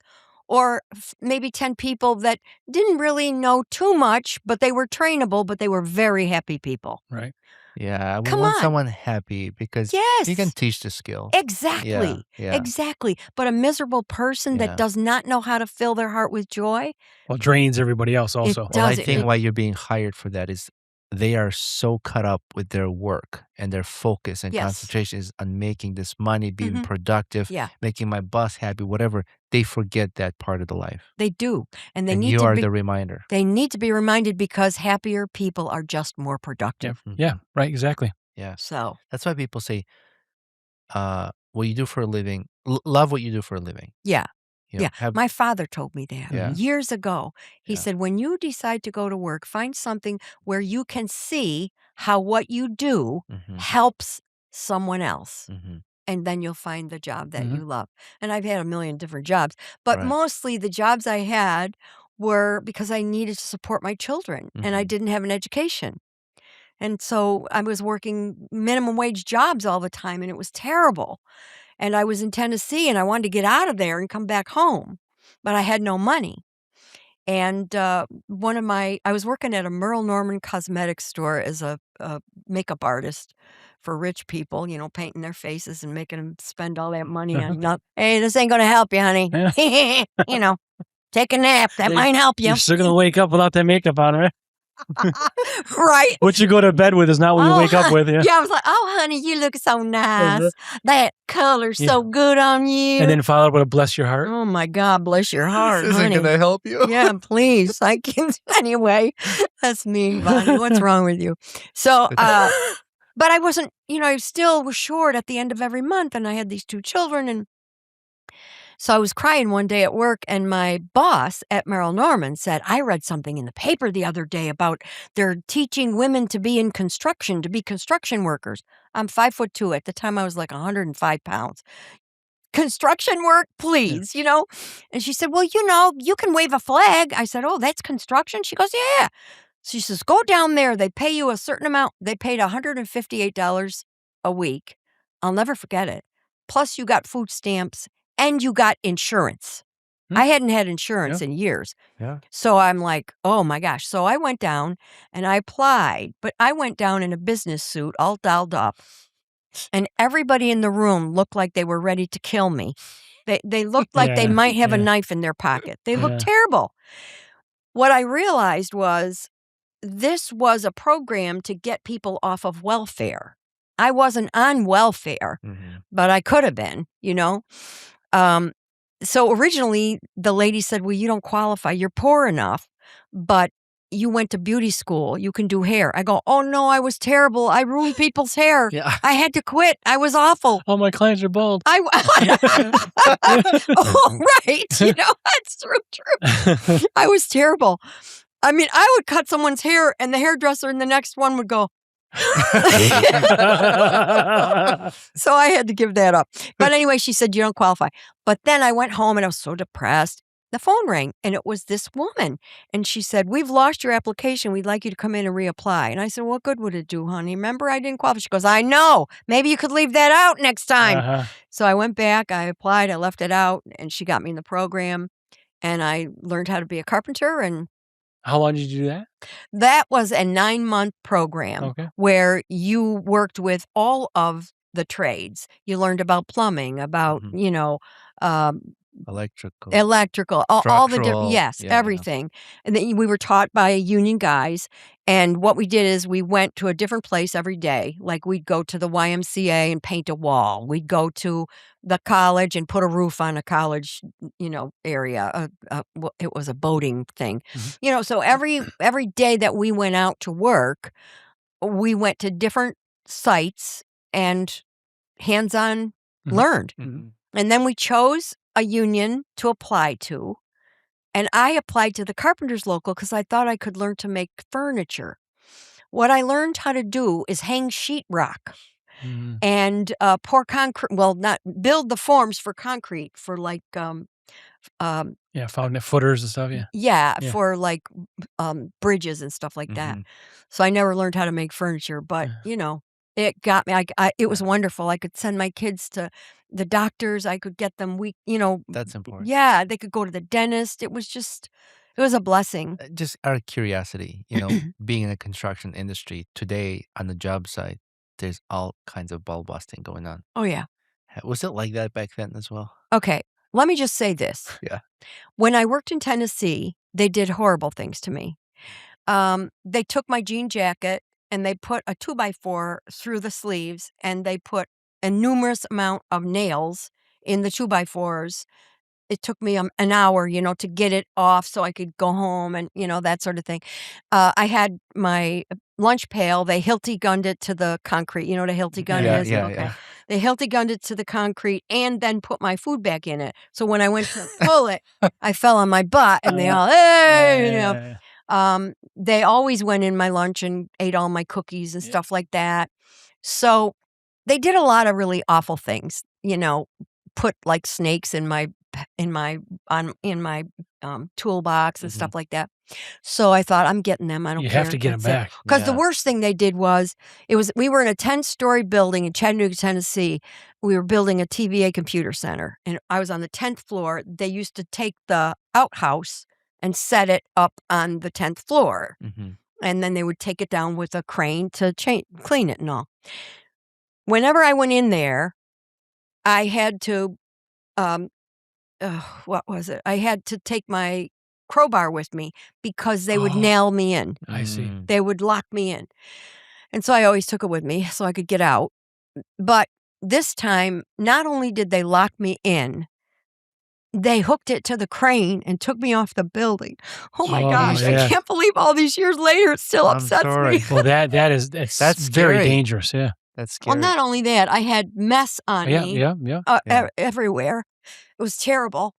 Speaker 4: Or maybe 10 people that didn't really know too much, but they were trainable, but they were very happy people?
Speaker 3: Right.
Speaker 2: Yeah, we
Speaker 4: Come
Speaker 2: want
Speaker 4: on.
Speaker 2: someone happy because
Speaker 4: Yes.
Speaker 2: you can teach the skill.
Speaker 4: Exactly.
Speaker 2: Yeah.
Speaker 4: Exactly. But a miserable person
Speaker 2: Yeah.
Speaker 4: that does not know how to fill their heart with joy,
Speaker 3: Well, drains everybody else also.
Speaker 4: It
Speaker 2: Well, I
Speaker 4: does it.
Speaker 2: think why you're being hired for that is they are so caught up with their work and their focus and
Speaker 4: Yes.
Speaker 2: concentration is on making this money, being
Speaker 4: Mhm.
Speaker 2: productive,
Speaker 4: Yeah.
Speaker 2: making my boss happy, whatever. They forget that part of the life.
Speaker 4: they do. And they
Speaker 2: And
Speaker 4: need
Speaker 2: you
Speaker 4: to
Speaker 2: are
Speaker 4: be
Speaker 2: the reminder.
Speaker 4: they need to be reminded because happier people are just more productive.
Speaker 3: Yeah, right, exactly.
Speaker 2: Yeah.
Speaker 4: So,
Speaker 2: That's why people say, what you do for a living, love what you do for a living.
Speaker 4: yeah.
Speaker 2: You know,
Speaker 4: Yeah.
Speaker 2: have,
Speaker 4: My father told me that
Speaker 2: Yeah.
Speaker 4: years ago. He
Speaker 2: Yeah.
Speaker 4: said, when you decide to go to work, find something where you can see how what you do
Speaker 2: Mhm.
Speaker 4: helps someone else.
Speaker 2: Mhm.
Speaker 4: And then you'll find the job that
Speaker 3: Mhm.
Speaker 4: you love. And I've had a million different jobs, but
Speaker 2: Right.
Speaker 4: mostly the jobs I had were because I needed to support my children and I
Speaker 2: Mhm.
Speaker 4: didn't have an education. And so I was working minimum wage jobs all the time, and it was terrible. And I was in Tennessee, and I wanted to get out of there and come back home, but I had no money. And I was working at a Merle Norman cosmetics store as a makeup artist for rich people, painting their faces and making them spend all that money on nothing. Hey, this ain't going to help you, honey. Take a nap. That might help you.
Speaker 3: You're still going to wake up without that makeup on, right?
Speaker 4: Right.
Speaker 3: What you go to bed with is not what you wake up with. Yeah.
Speaker 4: Yeah, I was like, oh, honey, you look so nice. That color's so good on you.
Speaker 3: And then followed with a bless your heart.
Speaker 4: Oh, my God, bless your heart,
Speaker 2: This
Speaker 4: honey.
Speaker 2: isn't going to help you.
Speaker 4: Yeah, please. I can't. Anyway, that's me, Bonnie. What's wrong with you? So, but I wasn't, I still was short at the end of every month, and I had these 2 children, and so I was crying one day at work, and my boss at Merrill Norman said, I read something in the paper the other day about they're teaching women to be in construction, to be construction workers. I'm 5'2". At the time, I was like 105 pounds. Construction work, please, And she said, well, you can wave a flag. I said, oh, that's construction? She goes, yeah. She says, go down there. They pay you a certain amount. They paid $158 a week. I'll never forget it. Plus, you got food stamps and you got insurance. I hadn't had insurance in years.
Speaker 2: Yeah.
Speaker 4: So I'm like, oh my gosh. So I went down and I applied, but I went down in a business suit, all dolled up. And everybody in the room looked like they were ready to kill me. They looked like they might have a knife in their pocket. They looked terrible. What I realized was this was a program to get people off of welfare. I wasn't on welfare, but I could have been, So originally the lady said, well, you don't qualify. You're poor enough, but you went to beauty school. You can do hair. I go, oh no, I was terrible. I ruined people's hair.
Speaker 2: Yeah.
Speaker 4: I had to quit. I was awful.
Speaker 3: All my clients are bald.
Speaker 4: Oh, right. That's true. I was terrible. I mean, I would cut someone's hair and the hairdresser in the next one would go. So I had to give that up. But anyway, she said, you don't qualify. But then I went home and I was so depressed. The phone rang and it was this woman. And she said, we've lost your application. We'd like you to come in and reapply. And I said, what good would it do, honey? Remember, I didn't qualify. She goes, I know. Maybe you could leave that out next time. So I went back. I applied. I left it out. And she got me in the program. And I learned how to be a carpenter. And
Speaker 3: how long did you do that?
Speaker 4: That was a 9-month program where you worked with all of the trades. You learned about plumbing, about, electrical, all the different, everything. And then we were taught by union guys. And what we did is we went to a different place every day. Like we'd go to the YMCA and paint a wall. We'd go to the college and put a roof on a college, area. It was a boating thing, so every day that we went out to work, we went to different sites and hands-on learned. And then we chose a union to apply to. And I applied to the carpenters local because I thought I could learn to make furniture. What I learned how to do is hang sheetrock and pour concrete. Well, not build the forms for concrete for like
Speaker 3: found footers and stuff.
Speaker 4: For like bridges and stuff like that. So I never learned how to make furniture, but it got me. It was wonderful. I could send my kids to the doctors. I could get them
Speaker 2: That's important.
Speaker 4: Yeah, they could go to the dentist. It was a blessing.
Speaker 2: Just out of curiosity, being in the construction industry today on the job site, there's all kinds of ball busting going on.
Speaker 4: Oh, yeah.
Speaker 2: Was it like that back then as well?
Speaker 4: Okay. Let me just say this.
Speaker 2: Yeah.
Speaker 4: When I worked in Tennessee, they did horrible things to me. They took my jean jacket and they put a 2x4 through the sleeves and they put a numerous amount of nails in the 2x4s. It took me an hour, to get it off so I could go home and, that sort of thing. I had my lunch pail. They Hilti gunned it to the concrete. You know what a Hilti gun is?
Speaker 2: Yeah.
Speaker 4: They Hilti gunned it to the concrete and then put my food back in it. So when I went to pull it, I fell on my butt and they all, hey, they always went in my lunch and ate all my cookies and stuff like that. So they did a lot of really awful things, put like snakes in my toolbox and stuff like that. So I thought, I'm getting them. I don't
Speaker 3: You
Speaker 4: care.
Speaker 3: have to get them back.
Speaker 4: Because the
Speaker 2: Yeah.
Speaker 4: worst thing they did was, we were in a 10-story building in Chattanooga, Tennessee. We were building a TVA computer center, and I was on the 10th floor. They used to take the outhouse and set it up on the 10th floor.
Speaker 2: Mhm.
Speaker 4: And then they would take it down with a crane to clean it and all. Whenever I went in there, I had to, what was it? I had to take my crowbar with me because they would nail me in.
Speaker 3: I see.
Speaker 2: Mm.
Speaker 4: They would lock me in. And so I always took it with me so I could get out. But this time, not only did they lock me in, they hooked it to the crane and took me off the building. Oh my gosh,
Speaker 3: yeah.
Speaker 4: I can't believe all these years later it still
Speaker 2: I'm
Speaker 4: upsets
Speaker 2: sorry.
Speaker 4: me.
Speaker 3: Well, that's
Speaker 2: That's
Speaker 3: very
Speaker 2: scary.
Speaker 3: dangerous. Yeah.
Speaker 2: That's scary.
Speaker 4: Well, not only that, I had mess on me
Speaker 2: Yeah.
Speaker 4: everywhere. It was terrible.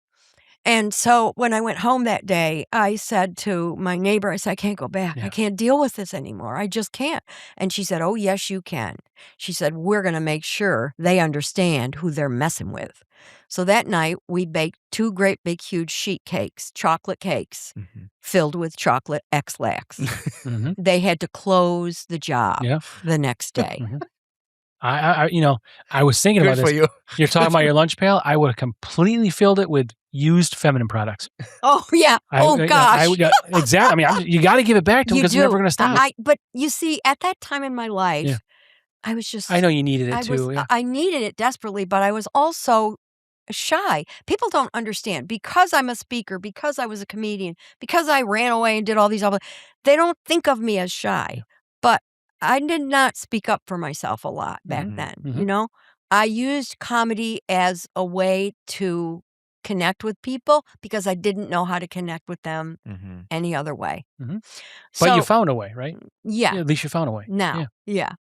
Speaker 4: And so when I went home that day, I said to my neighbor, I said, I can't go back.
Speaker 3: Yeah.
Speaker 4: I can't deal with this anymore. I just can't. And she said, oh, yes, you can. She said, we're going to make sure they understand who they're messing with. So that night, we baked 2 great big huge sheet cakes, chocolate cakes,
Speaker 2: Mhm.
Speaker 4: filled with chocolate X-Lax.
Speaker 3: Mhm.
Speaker 4: They had to close the job
Speaker 3: Yeah.
Speaker 4: the next day.
Speaker 3: Mhm. I was thinking
Speaker 2: Good
Speaker 3: about
Speaker 2: for
Speaker 3: this.
Speaker 2: you.
Speaker 3: You're talking about your lunch pail. I would have completely filled it with used feminine products.
Speaker 4: Oh, yeah.
Speaker 3: Gosh. Exactly. I mean, you got to give it back to them
Speaker 4: You
Speaker 3: because
Speaker 4: do.
Speaker 3: they're never going to stop.
Speaker 4: But you see, at that time in my life,
Speaker 3: Yeah.
Speaker 4: I was just,
Speaker 3: I know you needed it too. Yeah.
Speaker 4: I needed it desperately, but I was also shy. People don't understand, because I'm a speaker, because I was a comedian, because I ran away and did all these other, they don't think of me as shy.
Speaker 3: Yeah.
Speaker 4: But I did not speak up for myself a lot back
Speaker 2: Mhm.
Speaker 4: then.
Speaker 3: Mhm.
Speaker 4: You know, I used comedy as a way to connect with people because I didn't know how to connect with them
Speaker 2: Mhm.
Speaker 4: any other way.
Speaker 3: Mhm.
Speaker 4: So,
Speaker 3: But you found a way, right?
Speaker 4: yeah.
Speaker 3: Yeah, at least you found a way.
Speaker 4: Now,
Speaker 3: Yeah.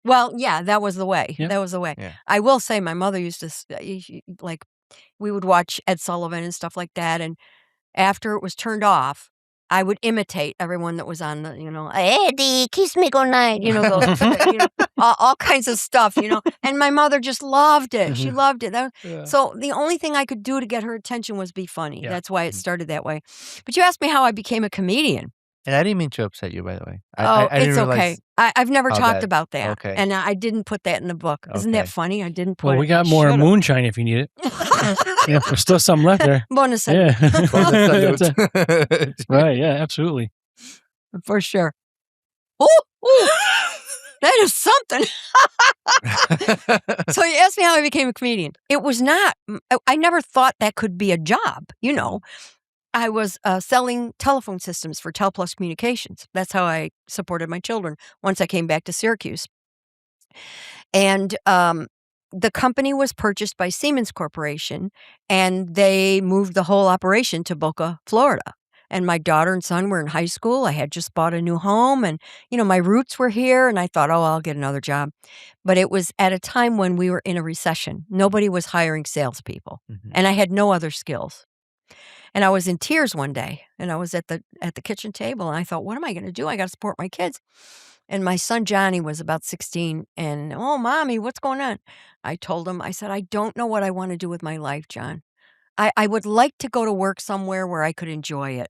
Speaker 4: Well, yeah, that was the way.
Speaker 3: Yeah.
Speaker 4: That was the way.
Speaker 2: Yeah.
Speaker 4: I will say my mother used to, like, we would watch Ed Sullivan and stuff like that, and after it was turned off, I would imitate everyone that was on the, Eddie, kiss me goodnight, all kinds of stuff, and my mother just loved it. She
Speaker 3: Mhm.
Speaker 4: loved it.
Speaker 3: Yeah.
Speaker 4: So the only thing I could do to get her attention was be funny.
Speaker 3: Yeah.
Speaker 4: That's why it
Speaker 2: Mhm.
Speaker 4: started that way. But you asked me how I became a comedian.
Speaker 2: And I didn't mean to upset you, by the way.
Speaker 4: Oh,
Speaker 2: I didn't
Speaker 4: it's
Speaker 2: realize
Speaker 4: okay. I've never
Speaker 2: how
Speaker 4: talked
Speaker 2: bad.
Speaker 4: about that.
Speaker 2: Okay.
Speaker 4: And I didn't put that in the book. Isn't that
Speaker 2: Okay.
Speaker 4: funny? I didn't put
Speaker 3: Well,
Speaker 4: it.
Speaker 3: we got
Speaker 4: I
Speaker 3: more
Speaker 4: should've.
Speaker 3: moonshine if you need it. Yeah, there's still some left there.
Speaker 4: Bonus
Speaker 3: Yeah.
Speaker 2: Bonus
Speaker 3: That's
Speaker 2: salute.
Speaker 3: right. Yeah, absolutely.
Speaker 4: for sure. Oh, that is something. So you asked me how I became a comedian. It was not. I never thought that could be a job. I was selling telephone systems for TelPlus Communications. That's how I supported my children once I came back to Syracuse. And the company was purchased by Siemens Corporation, and they moved the whole operation to Boca, Florida. And my daughter and son were in high school. I had just bought a new home, and, my roots were here, and I thought, oh, I'll get another job. But it was at a time when we were in a recession. Nobody was hiring salespeople,
Speaker 2: Mhm.
Speaker 4: and I had no other skills. And I was in tears one day, and I was at the kitchen table, and I thought, what am I going to do? I got to support my kids. And my son Johnny was about 16, and, oh, Mommy, what's going on? I told him, I said, I don't know what I want to do with my life, John. I would like to go to work somewhere where I could enjoy it.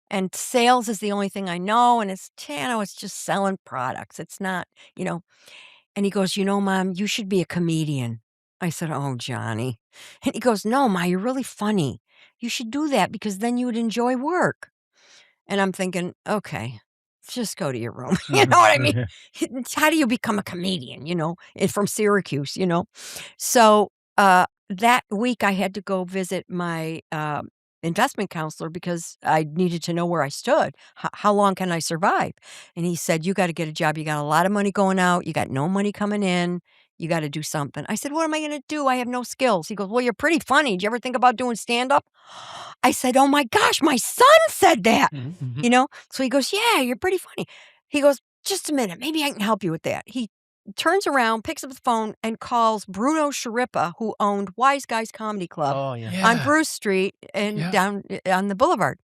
Speaker 4: And sales is the only thing I know, and it's just selling products. It's not, And he goes, Mom, you should be a comedian. I said, oh, Johnny. And he goes, no, Ma, you're really funny. You should do that because then you would enjoy work. And I'm thinking, okay, just go to your room. You know what I mean? How do you become a comedian, from Syracuse, So that week I had to go visit my investment counselor because I needed to know where I stood. How long can I survive? And he said, you got to get a job. You got a lot of money going out. You got no money coming in. You got to do something. I said, what am I going to do? I have no skills. He goes, well, you're pretty funny. Did you ever think about doing stand-up? I said, oh my gosh, my son said that,
Speaker 3: Mhm.
Speaker 4: So he goes, yeah, you're pretty funny. He goes, just a minute. Maybe I can help you with that. He turns around, picks up the phone, and calls Bruno Sharippa, who owned Wise Guys Comedy Club
Speaker 2: Oh, yeah.
Speaker 3: Yeah.
Speaker 4: on Bruce Street and
Speaker 3: Yeah.
Speaker 4: down on the boulevard.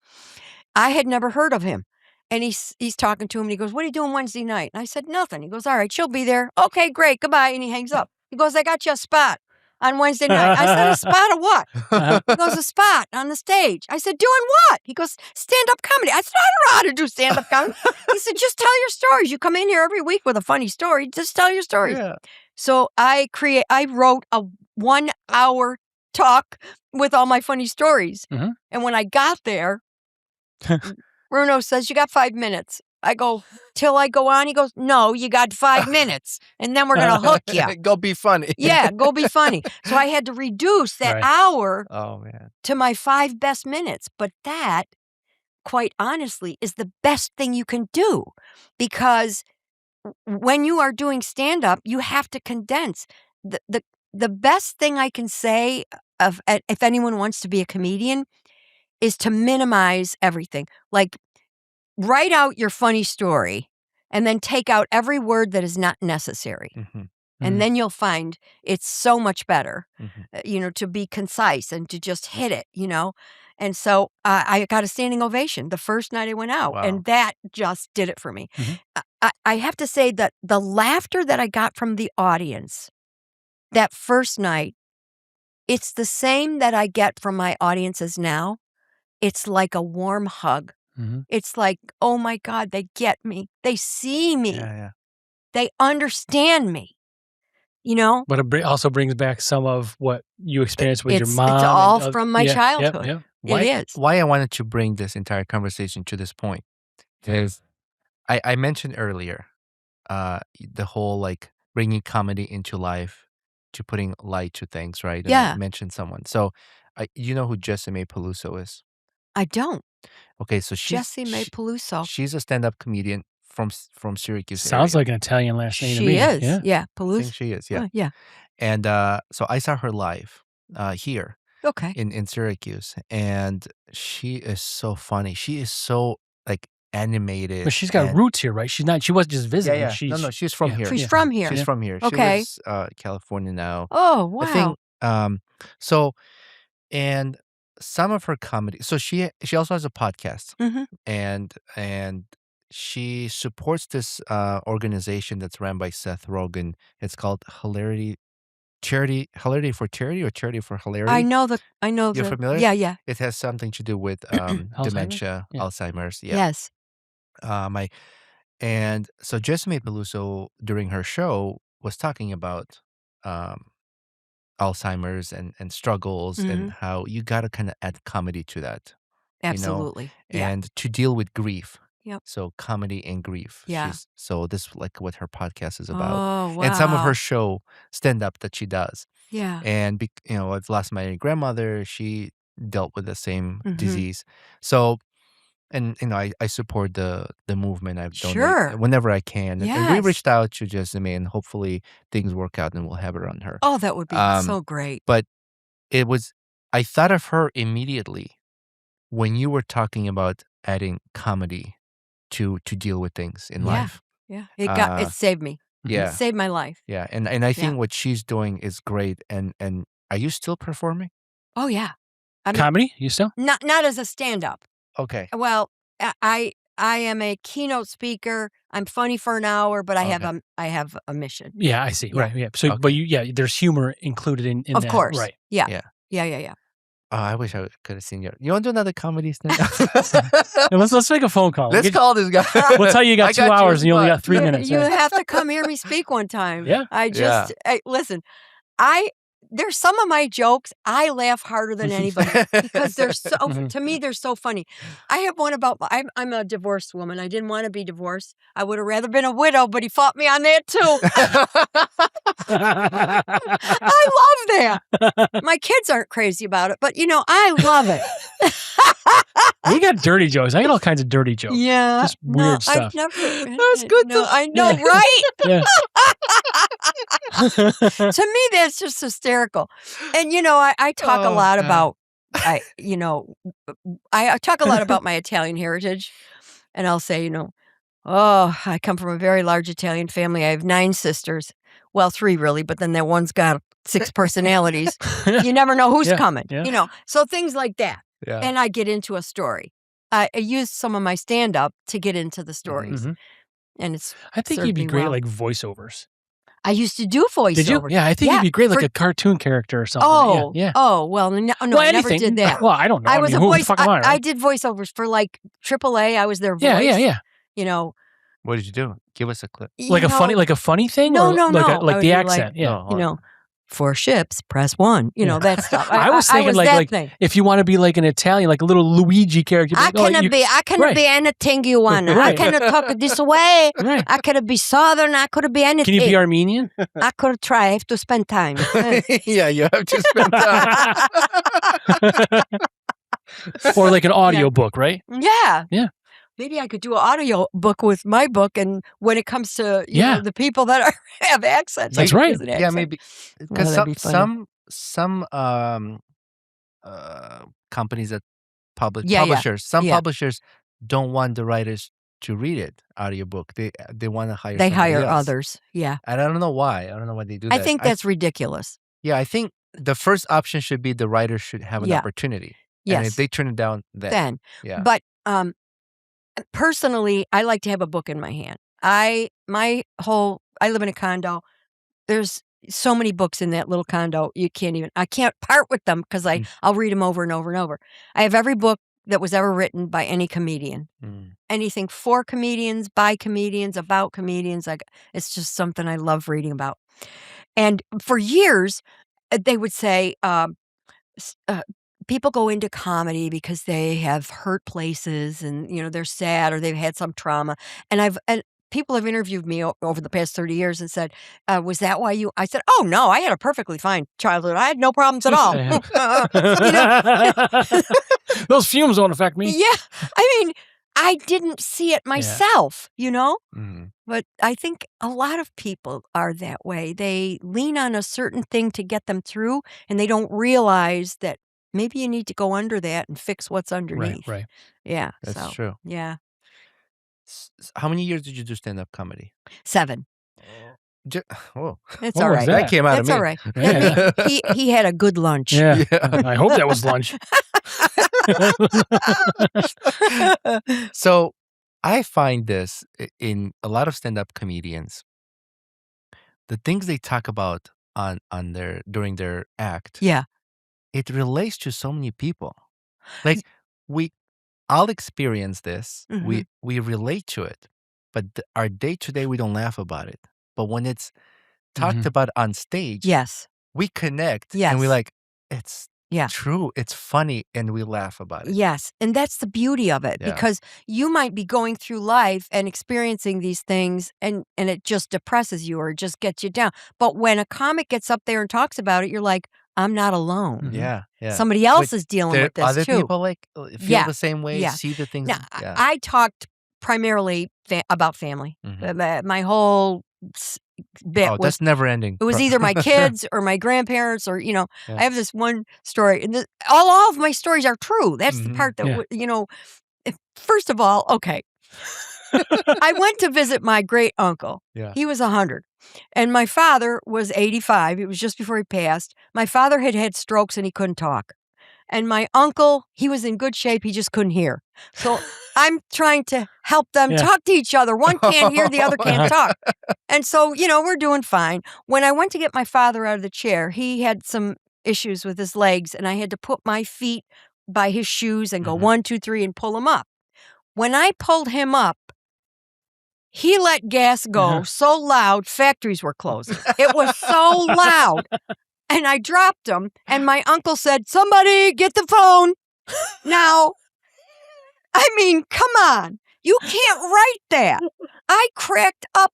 Speaker 4: I had never heard of him. And he's talking to him, and he goes, what are you doing Wednesday night? And I said, nothing. He goes, all right, she'll be there. Okay, great, goodbye. And he hangs up. He goes, I got you a spot. on Wednesday night. I said, a spot of what?
Speaker 3: Uh-huh.
Speaker 4: He goes, a spot on the stage. I said, doing what? He goes, stand-up comedy. I said, I don't know how to do stand-up comedy. He said, just tell your stories. You come in here every week with a funny story. Just tell your stories.
Speaker 2: Yeah.
Speaker 4: So I wrote a 1 hour talk with all my funny stories.
Speaker 3: Mhm.
Speaker 4: And when I got there, Bruno says, you got 5 minutes. I go, till I go on? He goes, no, you got 5 minutes. And then we're going to hook you.
Speaker 2: Go be funny.
Speaker 4: Yeah, go be funny. So I had to reduce that
Speaker 3: Right.
Speaker 4: hour
Speaker 2: Oh, man.
Speaker 4: to my 5 best minutes. But that, quite honestly, is the best thing you can do, because when you are doing stand-up, you have to condense. The best thing I can say if anyone wants to be a comedian is to minimize everything. Like, write out your funny story and then take out every word that is not necessary.
Speaker 2: Mm-hmm.
Speaker 4: And then you'll find it's so much better,
Speaker 2: Mm-hmm.
Speaker 4: To be concise and to just hit it, And so I got a standing ovation the first night I went out.
Speaker 2: Wow.
Speaker 4: And that just did it for me.
Speaker 3: Mhm.
Speaker 4: I have to say that the laughter that I got from the audience that first night, it's the same that I get from my audiences now. It's like a warm hug.
Speaker 3: Mhm.
Speaker 4: It's like, oh my God, they get me. They see me.
Speaker 2: Yeah.
Speaker 4: They understand me.
Speaker 3: But it also brings back some of what you experienced with your mom.
Speaker 4: It's all from my childhood.
Speaker 3: Yep.
Speaker 2: Why,
Speaker 4: It is.
Speaker 2: Why I wanted to bring this entire conversation to this point is I mentioned earlier the whole like bringing comedy into life, to putting light to things, right? And
Speaker 4: Yeah.
Speaker 2: I mentioned someone. So you know who Jessime Peluso is?
Speaker 4: I don't.
Speaker 2: Okay, so
Speaker 4: Jessime Peluso.
Speaker 2: she's a stand-up comedian from Syracuse
Speaker 3: Sounds
Speaker 2: area.
Speaker 3: like an Italian last name to
Speaker 4: She
Speaker 3: me.
Speaker 4: is.
Speaker 3: Yeah.
Speaker 4: Yeah.
Speaker 2: I
Speaker 4: Peluso.
Speaker 2: think she is, yeah.
Speaker 4: Oh, yeah.
Speaker 2: And so I saw her live here
Speaker 4: Okay.
Speaker 2: in Syracuse, and she is so funny. She is so like animated.
Speaker 3: But she's got
Speaker 2: and-
Speaker 3: roots here, right? She wasn't just visiting.
Speaker 2: Yeah.
Speaker 3: She's,
Speaker 2: No, she's from here.
Speaker 4: She's from here.
Speaker 2: She's from here.
Speaker 4: Okay.
Speaker 2: She lives California now.
Speaker 4: Oh, wow.
Speaker 2: I think so, and some of her comedy. So she also has a podcast,
Speaker 4: Mhm.
Speaker 2: and she supports this organization that's run by Seth Rogen. It's called Hilarity for Charity, or Charity for Hilarity.
Speaker 4: I know
Speaker 2: You're familiar?
Speaker 4: Yeah.
Speaker 2: It has something to do with dementia,
Speaker 3: Yeah.
Speaker 2: Alzheimer's. Yeah.
Speaker 4: Yes.
Speaker 2: And so Jessime Peluso during her show was talking about Alzheimer's and struggles, and how you got to kind of add comedy to that.
Speaker 4: Absolutely. Yeah.
Speaker 2: And to deal with grief.
Speaker 4: Yep.
Speaker 2: So comedy and grief.
Speaker 4: Yeah.
Speaker 2: So this is like what her podcast is about.
Speaker 4: Oh, wow.
Speaker 2: And some of her show stand-up that she does.
Speaker 4: Yeah.
Speaker 2: And I've lost my grandmother. She dealt with the same
Speaker 4: Mhm.
Speaker 2: disease. So, and I support the movement. I've
Speaker 4: Sure.
Speaker 2: donated whenever I can. And we
Speaker 4: Yes.
Speaker 2: reached out to Jessime, and hopefully things work out and we'll have her on her.
Speaker 4: Oh, that would be so great.
Speaker 2: But I thought of her immediately when you were talking about adding comedy to deal with things in life.
Speaker 4: Yeah. It saved me.
Speaker 2: Yeah.
Speaker 4: It saved my life.
Speaker 2: Yeah. And I think what she's doing is great. And are you still performing?
Speaker 4: Oh, yeah. I mean,
Speaker 3: Comedy? You still?
Speaker 4: not as a stand-up.
Speaker 2: Okay.
Speaker 4: Well, I am a keynote speaker. I'm funny for an hour, but I have a mission.
Speaker 3: Yeah, I see.
Speaker 4: Yeah.
Speaker 3: Right. Yeah. So, but there's humor included in
Speaker 4: Of
Speaker 3: that.
Speaker 4: course.
Speaker 3: Right.
Speaker 4: Yeah.
Speaker 2: Oh, I wish I could have seen you. You want to do another comedy stand?
Speaker 3: Now, let's make a phone call.
Speaker 2: Let's call this guy.
Speaker 3: We'll tell you got 2 hours and you only got 3 minutes.
Speaker 4: You
Speaker 3: right?
Speaker 4: have to come hear me speak one time.
Speaker 3: Yeah.
Speaker 4: Listen, there's some of my jokes, I laugh harder than anybody because they're so, to me, they're so funny. I have one about, I'm a divorced woman. I didn't want to be divorced. I would have rather been a widow, but he fought me on that too. I love that. My kids aren't crazy about it, but I love it.
Speaker 3: We got dirty jokes. I got all kinds of dirty jokes.
Speaker 4: Yeah.
Speaker 3: Just weird stuff.
Speaker 4: I've never.
Speaker 2: That's good.
Speaker 4: No, I know, right?
Speaker 3: Yeah.
Speaker 4: To me, that's just hysterical. And I talk a lot about, I talk a lot about my Italian heritage, and I'll say, I come from a very large Italian family. I have 9 sisters. Well, 3 really, but then that one's got 6 personalities. You never know who's coming.
Speaker 3: Yeah.
Speaker 4: So things like that.
Speaker 2: Yeah.
Speaker 4: And I get into a story. I use some of my stand-up to get into the stories.
Speaker 3: Mhm.
Speaker 4: And it's
Speaker 3: I think
Speaker 4: served
Speaker 3: you'd be
Speaker 4: me
Speaker 3: great
Speaker 4: well.
Speaker 3: at like voiceovers.
Speaker 4: I used to do voiceovers.
Speaker 3: Did you? Yeah, I think you'd be great, like a cartoon character or something.
Speaker 4: Oh,
Speaker 3: yeah.
Speaker 4: well, no, I never did that.
Speaker 3: Well, I don't know.
Speaker 4: I was a
Speaker 3: who the
Speaker 4: voice.
Speaker 3: fuck am I, right?
Speaker 4: I did voiceovers for like AAA. I was their voice.
Speaker 3: Yeah.
Speaker 4: You know,
Speaker 2: What did you do? Give us a clip.
Speaker 3: Like a funny thing?
Speaker 4: No,
Speaker 3: or
Speaker 4: no,
Speaker 3: like
Speaker 4: no.
Speaker 3: like the accent. Yeah.
Speaker 2: No,
Speaker 4: you know, for ships, press 1. You know, that stuff.
Speaker 3: I was thinking
Speaker 4: that thing.
Speaker 3: if you want to be like an Italian, like a little Luigi character.
Speaker 4: I cannot be anything you want. I cannot talk this way.
Speaker 3: Right.
Speaker 4: I could be Southern. I could be anything.
Speaker 3: Can you be Armenian?
Speaker 4: I could try. I have to spend time.
Speaker 2: Yeah, you have to spend time.
Speaker 3: Or like an audio book, right?
Speaker 4: Yeah.
Speaker 3: Yeah.
Speaker 4: Maybe I could do an audio book with my book, and when it comes to you know, the people that have accents,
Speaker 3: that's right.
Speaker 2: Yeah, maybe because some companies that publishers, some publishers don't want the writers to read it audiobook. They want to hire.
Speaker 4: They hire
Speaker 2: else.
Speaker 4: others. Yeah,
Speaker 2: and I don't know why. I don't know why they do that.
Speaker 4: I think that's ridiculous.
Speaker 2: Yeah, I think the first option should be the writer should have an opportunity.
Speaker 4: Yes,
Speaker 2: and if they turn it down, then yeah.
Speaker 4: But personally, I like to have a book in my hand. I live in a condo. There's so many books in that little condo. I can't part with them because I'll read them over and over and over. I have every book that was ever written by any comedian. Anything for comedians, by comedians, about comedians. It's just something I love reading about. And for years, they would say, people go into comedy because they have hurt places and, you know, they're sad or they've had some trauma. And people have interviewed me over the past 30 years and said, was that why you, I said, oh no, I had a perfectly fine childhood. I had no problems at all.
Speaker 3: Those fumes don't affect me.
Speaker 4: Yeah. I mean, I didn't see it myself, you know, but I think a lot of people are that way. They lean on a certain thing to get them through and they don't realize that maybe you need to go under that and fix what's underneath.
Speaker 3: Right.
Speaker 4: Yeah.
Speaker 2: That's true.
Speaker 4: Yeah.
Speaker 2: How many years did you do stand-up comedy?
Speaker 4: 7.
Speaker 2: Oh,
Speaker 4: it's all right.
Speaker 2: That came out of me.
Speaker 4: It's all right. Yeah. He had a good lunch.
Speaker 3: Yeah. I hope that was lunch.
Speaker 2: So I find this in a lot of stand-up comedians. The things they talk about during their act.
Speaker 4: Yeah.
Speaker 2: It relates to so many people. Like we all experience this. We relate to it. But our day-to-day, we don't laugh about it. But when it's talked about on stage, we connect and we're like, it's true, it's funny, and we laugh about it.
Speaker 4: Yes, and that's the beauty of it because you might be going through life and experiencing these things and it just depresses you or it just gets you down. But when a comic gets up there and talks about it, you're like, I'm not alone.
Speaker 2: Yeah.
Speaker 4: Somebody else is dealing with this
Speaker 2: other
Speaker 4: too.
Speaker 2: Other people feel the same way, see the things.
Speaker 4: Now, I talked primarily about family. My whole bit was
Speaker 2: that's never ending.
Speaker 4: It was either my kids or my grandparents or, you know, I have this one story and all of my stories are true. That's the part that, you know, first of all, okay. I went to visit my great uncle. Yeah. He was 100 and my father was 85. It was just before he passed. My father had had strokes and he couldn't talk. And my uncle, he was in good shape. He just couldn't hear. So I'm trying to help them talk to each other. One can't hear, the other can't talk. And so, you know, we're doing fine. When I went to get my father out of the chair, he had some issues with his legs and I had to put my feet by his shoes and go 1, 2, 3 and pull him up. When I pulled him up, he let gas go so loud, factories were closing. It was so loud. And I dropped him, and my uncle said, somebody get the phone. Now, I mean, come on. You can't write that. I cracked up.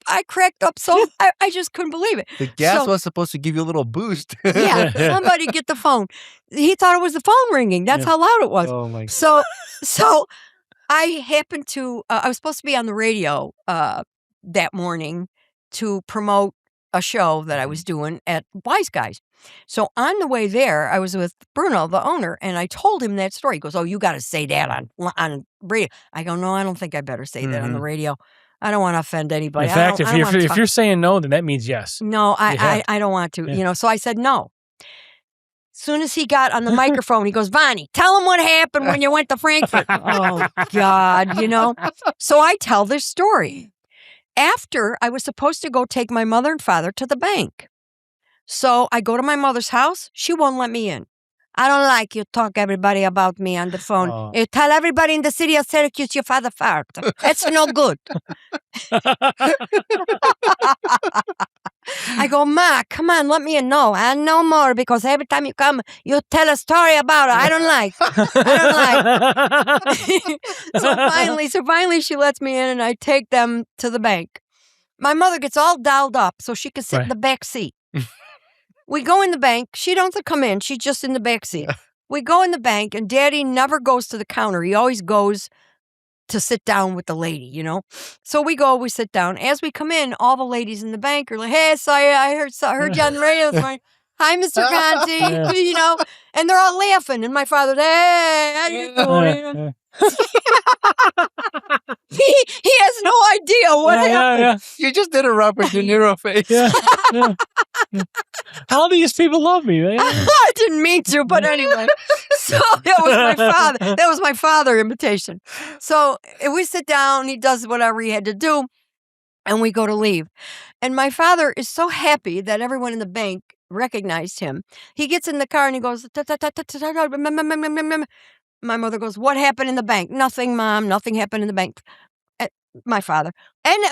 Speaker 4: So I just couldn't believe it.
Speaker 2: The gas was supposed to give you a little boost.
Speaker 4: Yeah, somebody get the phone. He thought it was the phone ringing. That's how loud it was.
Speaker 2: Oh, my God.
Speaker 4: So I happened to, I was supposed to be on the radio that morning to promote a show that I was doing at Wise Guys. So on the way there, I was with Bruno, the owner, and I told him that story. He goes, oh, you got to say that on radio. I go, no, I don't think I better say that on the radio. I don't want to offend anybody.
Speaker 3: In fact, if you're saying no, then that means yes.
Speaker 4: No, I don't want to, you know, so I said no. Soon as he got on the microphone, he goes, Vonnie, tell him what happened when you went to Frankfurt. Oh, God, you know. So I tell this story. after I was supposed to go take my mother and father to the bank. So I go to my mother's house. She won't let me in. I don't like you talk everybody about me on the phone.
Speaker 3: Oh.
Speaker 4: You tell everybody in the city of Syracuse your father fart. It's no good. I go, Ma, come on, let me in. No, and no more, because every time you come, you tell a story about it. I don't like. So finally she lets me in, and I take them to the bank. My mother gets all dolled up so she can sit in the back seat. We go in the bank. She don't come in. She's just in the back seat. We go in the bank, and Daddy never goes to the counter. He always goes to sit down with the lady, you know? So we sit down. As we come in, all the ladies in the bank are like, hey, I heard you on the radio this morning. Hi, Mr. Conte, you know? And they're all laughing. And my father's, hey, how you doing? He has no idea what happened.
Speaker 2: You just did a Robert De Niro face.
Speaker 3: How these people love me, man.
Speaker 4: I didn't mean to, but anyway. So that was my father. That was my father invitation. So we sit down, he does whatever he had to do, and we go to leave. And my father is so happy that everyone in the bank recognized him. He gets in the car and he goes, my mother goes, what happened in the bank? Nothing, Mom. Nothing happened in the bank. My father. And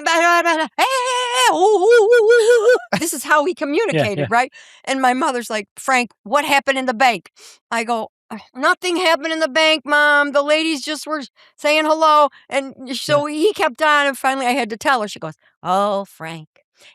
Speaker 4: this is how he communicated, right? And my mother's like, Frank, what happened in the bank? I go, nothing happened in the bank, Mom. The ladies just were saying hello. And so he kept on, and finally I had to tell her. She goes, oh, Frank,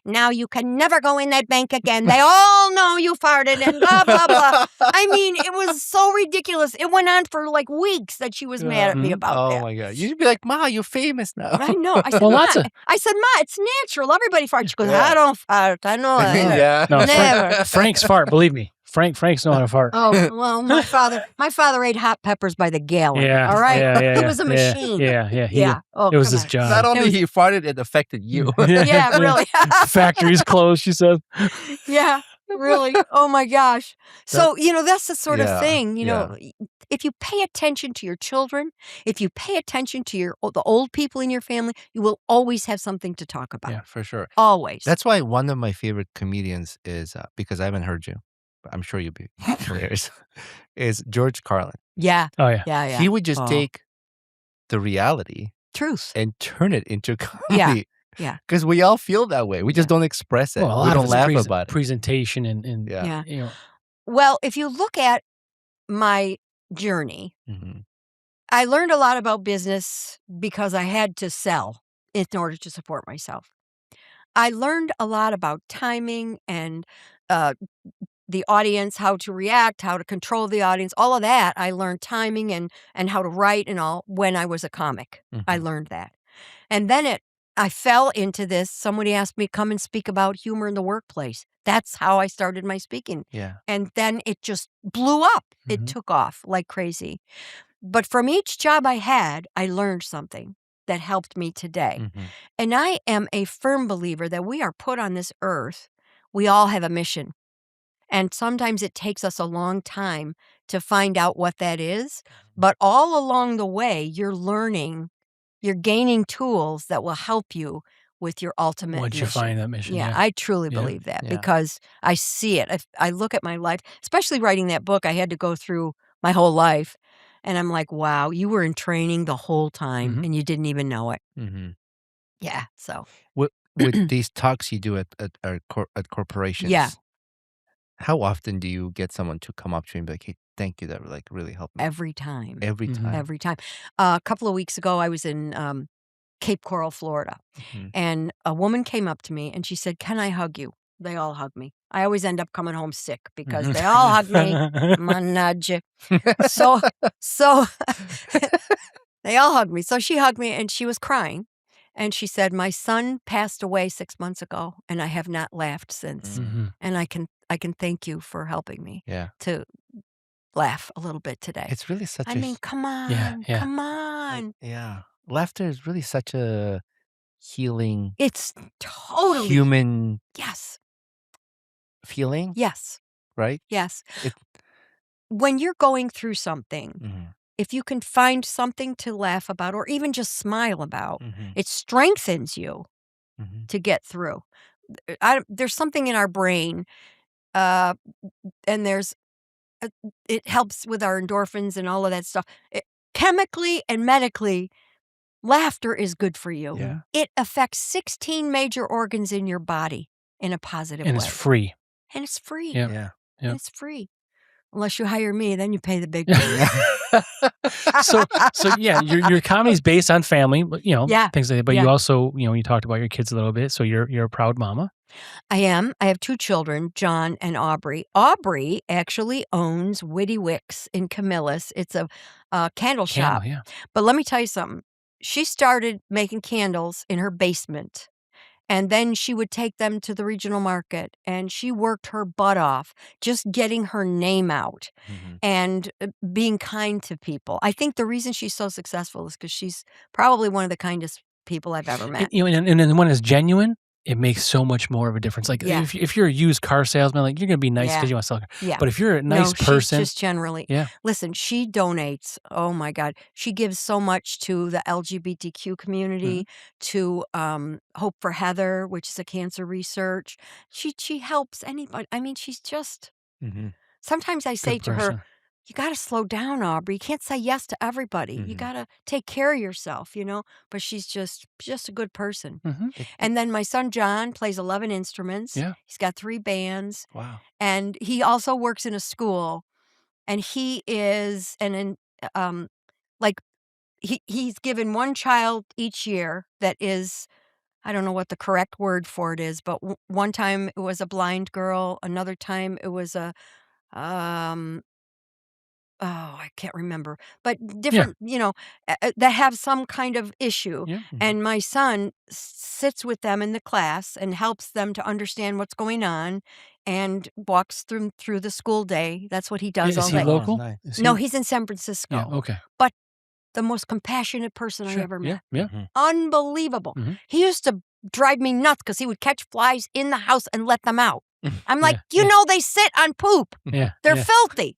Speaker 4: now you can never go in that bank again. They all know you farted and blah, blah, blah. I mean, it was so ridiculous. It went on for like weeks that she was mad at me about that.
Speaker 2: Oh, my God. You'd be like, Ma, you're famous now.
Speaker 4: I know. I said, Ma, it's natural. Everybody farts. She goes, I don't fart. I know that.
Speaker 3: No,
Speaker 4: never.
Speaker 3: Frank's fart, believe me. Frank's know how to fart.
Speaker 4: Oh, well, my father ate hot peppers by the gallon.
Speaker 3: Yeah.
Speaker 4: All right.
Speaker 3: Yeah,
Speaker 4: He was a machine.
Speaker 3: Yeah.
Speaker 4: Oh,
Speaker 3: it was his job.
Speaker 2: Not only he farted, it affected you.
Speaker 4: Yeah, really.
Speaker 3: Factories closed, she said.
Speaker 4: Yeah, really. Oh my gosh. So, that's the sort of thing, if you pay attention to your children, if you pay attention to the old people in your family, you will always have something to talk about.
Speaker 2: Yeah, for sure.
Speaker 4: Always.
Speaker 2: That's why one of my favorite comedians is, because I haven't heard you, but I'm sure you'll be hilarious, is George Carlin.
Speaker 4: Yeah.
Speaker 3: Oh, yeah.
Speaker 4: Yeah.
Speaker 2: He would just take the reality
Speaker 4: truth
Speaker 2: and turn it into comedy.
Speaker 4: Yeah.
Speaker 2: Because we all feel that way. We just don't express it.
Speaker 3: Well,
Speaker 2: we don't laugh about it.
Speaker 3: Presentation and
Speaker 4: yeah. Well, if you look at my journey, I learned a lot about business because I had to sell in order to support myself. I learned a lot about timing and the audience, how to react, how to control the audience, all of that. I learned timing and how to write and all when I was a comic. I learned that. And then I fell into this. Somebody asked me, come and speak about humor in the workplace. That's how I started my speaking.
Speaker 2: Yeah.
Speaker 4: And then it just blew up. It took off like crazy. But from each job I had, I learned something that helped me today. And I am a firm believer that we are put on this earth. We all have a mission. And sometimes it takes us a long time to find out what that is. But all along the way, you're learning, you're gaining tools that will help you with your ultimate
Speaker 3: once
Speaker 4: mission.
Speaker 3: you find that mission.
Speaker 4: Yeah, I truly believe that because I see it. If I look at my life, especially writing that book, I had to go through my whole life. And I'm like, wow, you were in training the whole time and you didn't even know it. Yeah, so.
Speaker 2: With these talks you do at corporations, how often do you get someone to come up to you and be like, hey, thank you, that really helped me?
Speaker 4: Every time.
Speaker 2: Every time.
Speaker 4: Every time. A couple of weeks ago, I was in Cape Coral, Florida, and a woman came up to me and she said, can I hug you? They all hug me. I always end up coming home sick because they all hug me. Manage. So they all hug me. So she hugged me and she was crying. And she said, my son passed away 6 months ago and I have not laughed since. And I can thank you for helping me to laugh a little bit today.
Speaker 2: It's really such
Speaker 4: I mean, come on. Come on.
Speaker 2: Yeah. Laughter is really such a healing.
Speaker 4: It's totally
Speaker 2: human.
Speaker 4: Yes.
Speaker 2: Feeling.
Speaker 4: Yes.
Speaker 2: Right?
Speaker 4: Yes. When you're going through something, if you can find something to laugh about or even just smile about, it strengthens you. to get through. There's something in our brain, and it helps with our endorphins and all of that stuff. Chemically and medically, laughter is good for you.
Speaker 2: Yeah.
Speaker 4: It affects 16 major organs in your body in a positive
Speaker 3: And
Speaker 4: way.
Speaker 3: it's free.
Speaker 4: And it's free.
Speaker 3: Yeah.
Speaker 2: Yeah.
Speaker 3: Yep.
Speaker 4: And it's free. Unless you hire me, then you pay the big bucks.
Speaker 3: so yeah, your comedy's based on family,
Speaker 4: Yeah.
Speaker 3: things like that. But
Speaker 4: Yeah.
Speaker 3: you also, you talked about your kids a little bit. So you're a proud mama.
Speaker 4: I am. I have 2 children, John and Aubrey. Aubrey actually owns Witty Wicks in Camillus. It's a candle shop.
Speaker 3: Yeah.
Speaker 4: But let me tell you something. She started making candles in her basement, and then she would take them to the regional market, and she worked her butt off just getting her name out and being kind to people. I think the reason she's so successful is because she's probably one of the kindest people I've ever met.
Speaker 3: And then when it's genuine, it makes so much more of a difference. Like
Speaker 4: Yeah.
Speaker 3: if you're a used car salesman, like you're gonna be nice because
Speaker 4: Yeah.
Speaker 3: you want to sell a car.
Speaker 4: Yeah.
Speaker 3: But if you're a nice person,
Speaker 4: she's just generally.
Speaker 3: Yeah.
Speaker 4: Listen, she donates. Oh my God, she gives so much to the LGBTQ community, to Hope for Heather, which is a cancer research. She helps anybody. I mean, she's just. Sometimes I say
Speaker 3: good
Speaker 4: to her,
Speaker 3: person.
Speaker 4: "You got to slow down, Aubrey. You can't say yes to everybody. You got to take care of yourself, But she's just a good person. And then my son John plays 11 instruments.
Speaker 3: Yeah.
Speaker 4: He's got 3 bands.
Speaker 2: Wow.
Speaker 4: And he also works in a school, and he is he's given one child each year that is, I don't know what the correct word for it is, but one time it was a blind girl, another time it was a I can't remember, but different, that have some kind of issue.
Speaker 3: Yeah.
Speaker 4: And my son sits with them in the class and helps them to understand what's going on and walks through the school day. That's what he does all
Speaker 3: Is he
Speaker 4: day.
Speaker 3: local?
Speaker 2: nice.
Speaker 3: Is
Speaker 4: No,
Speaker 3: he-
Speaker 4: he's in San Francisco.
Speaker 3: Yeah. Okay.
Speaker 4: But the most compassionate person I
Speaker 3: Sure.
Speaker 4: ever met.
Speaker 3: Yeah.
Speaker 4: Unbelievable.
Speaker 3: Mhm.
Speaker 4: He used to drive me nuts because he would catch flies in the house and let them out. I'm like,
Speaker 3: Yeah.
Speaker 4: they sit on poop.
Speaker 3: Yeah.
Speaker 4: They're
Speaker 3: yeah.
Speaker 4: filthy,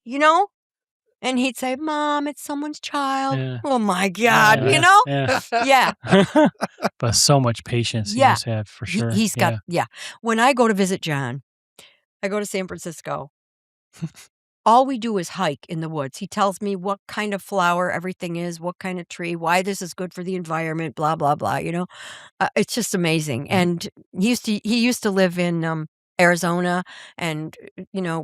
Speaker 4: And he'd say, "Mom, it's someone's child."
Speaker 3: Yeah.
Speaker 4: Oh my God,
Speaker 3: Yeah.
Speaker 4: Yeah.
Speaker 3: But so much patience he
Speaker 4: Yeah.
Speaker 3: must have for sure.
Speaker 4: He's got, When I go to visit John, I go to San Francisco. All we do is hike in the woods. He tells me what kind of flower everything is, what kind of tree, why this is good for the environment, blah, blah, blah, It's just amazing. And he used to live in Arizona, and,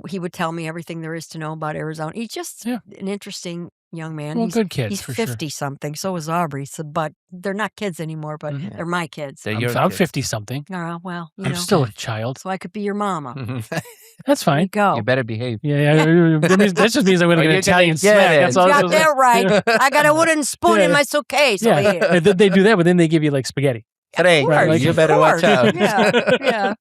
Speaker 4: he would tell me everything there is to know about Arizona. He's just an interesting young man.
Speaker 3: Well, good kids,
Speaker 4: He's
Speaker 3: for sure.
Speaker 4: 50-something. So is Aubrey. But they're not kids anymore, but they're my kids.
Speaker 2: They're your
Speaker 3: I'm
Speaker 2: kids.
Speaker 3: 50-something.
Speaker 4: Oh, well,
Speaker 3: I'm still a child.
Speaker 4: so I could be your mama.
Speaker 3: That's
Speaker 4: There you
Speaker 3: fine.
Speaker 4: go.
Speaker 2: You better behave.
Speaker 3: Yeah. That just means I'm going to
Speaker 2: Oh,
Speaker 3: get an
Speaker 2: you're
Speaker 3: Italian
Speaker 2: gonna get
Speaker 3: snack.
Speaker 2: it.
Speaker 3: That's all.
Speaker 4: You got that right. I got a wooden spoon in
Speaker 3: Yeah.
Speaker 4: my suitcase over here.
Speaker 3: Yeah. They do that, but then they give you like spaghetti.
Speaker 2: Today,
Speaker 3: Right, like-
Speaker 2: you better watch out.
Speaker 4: Yeah.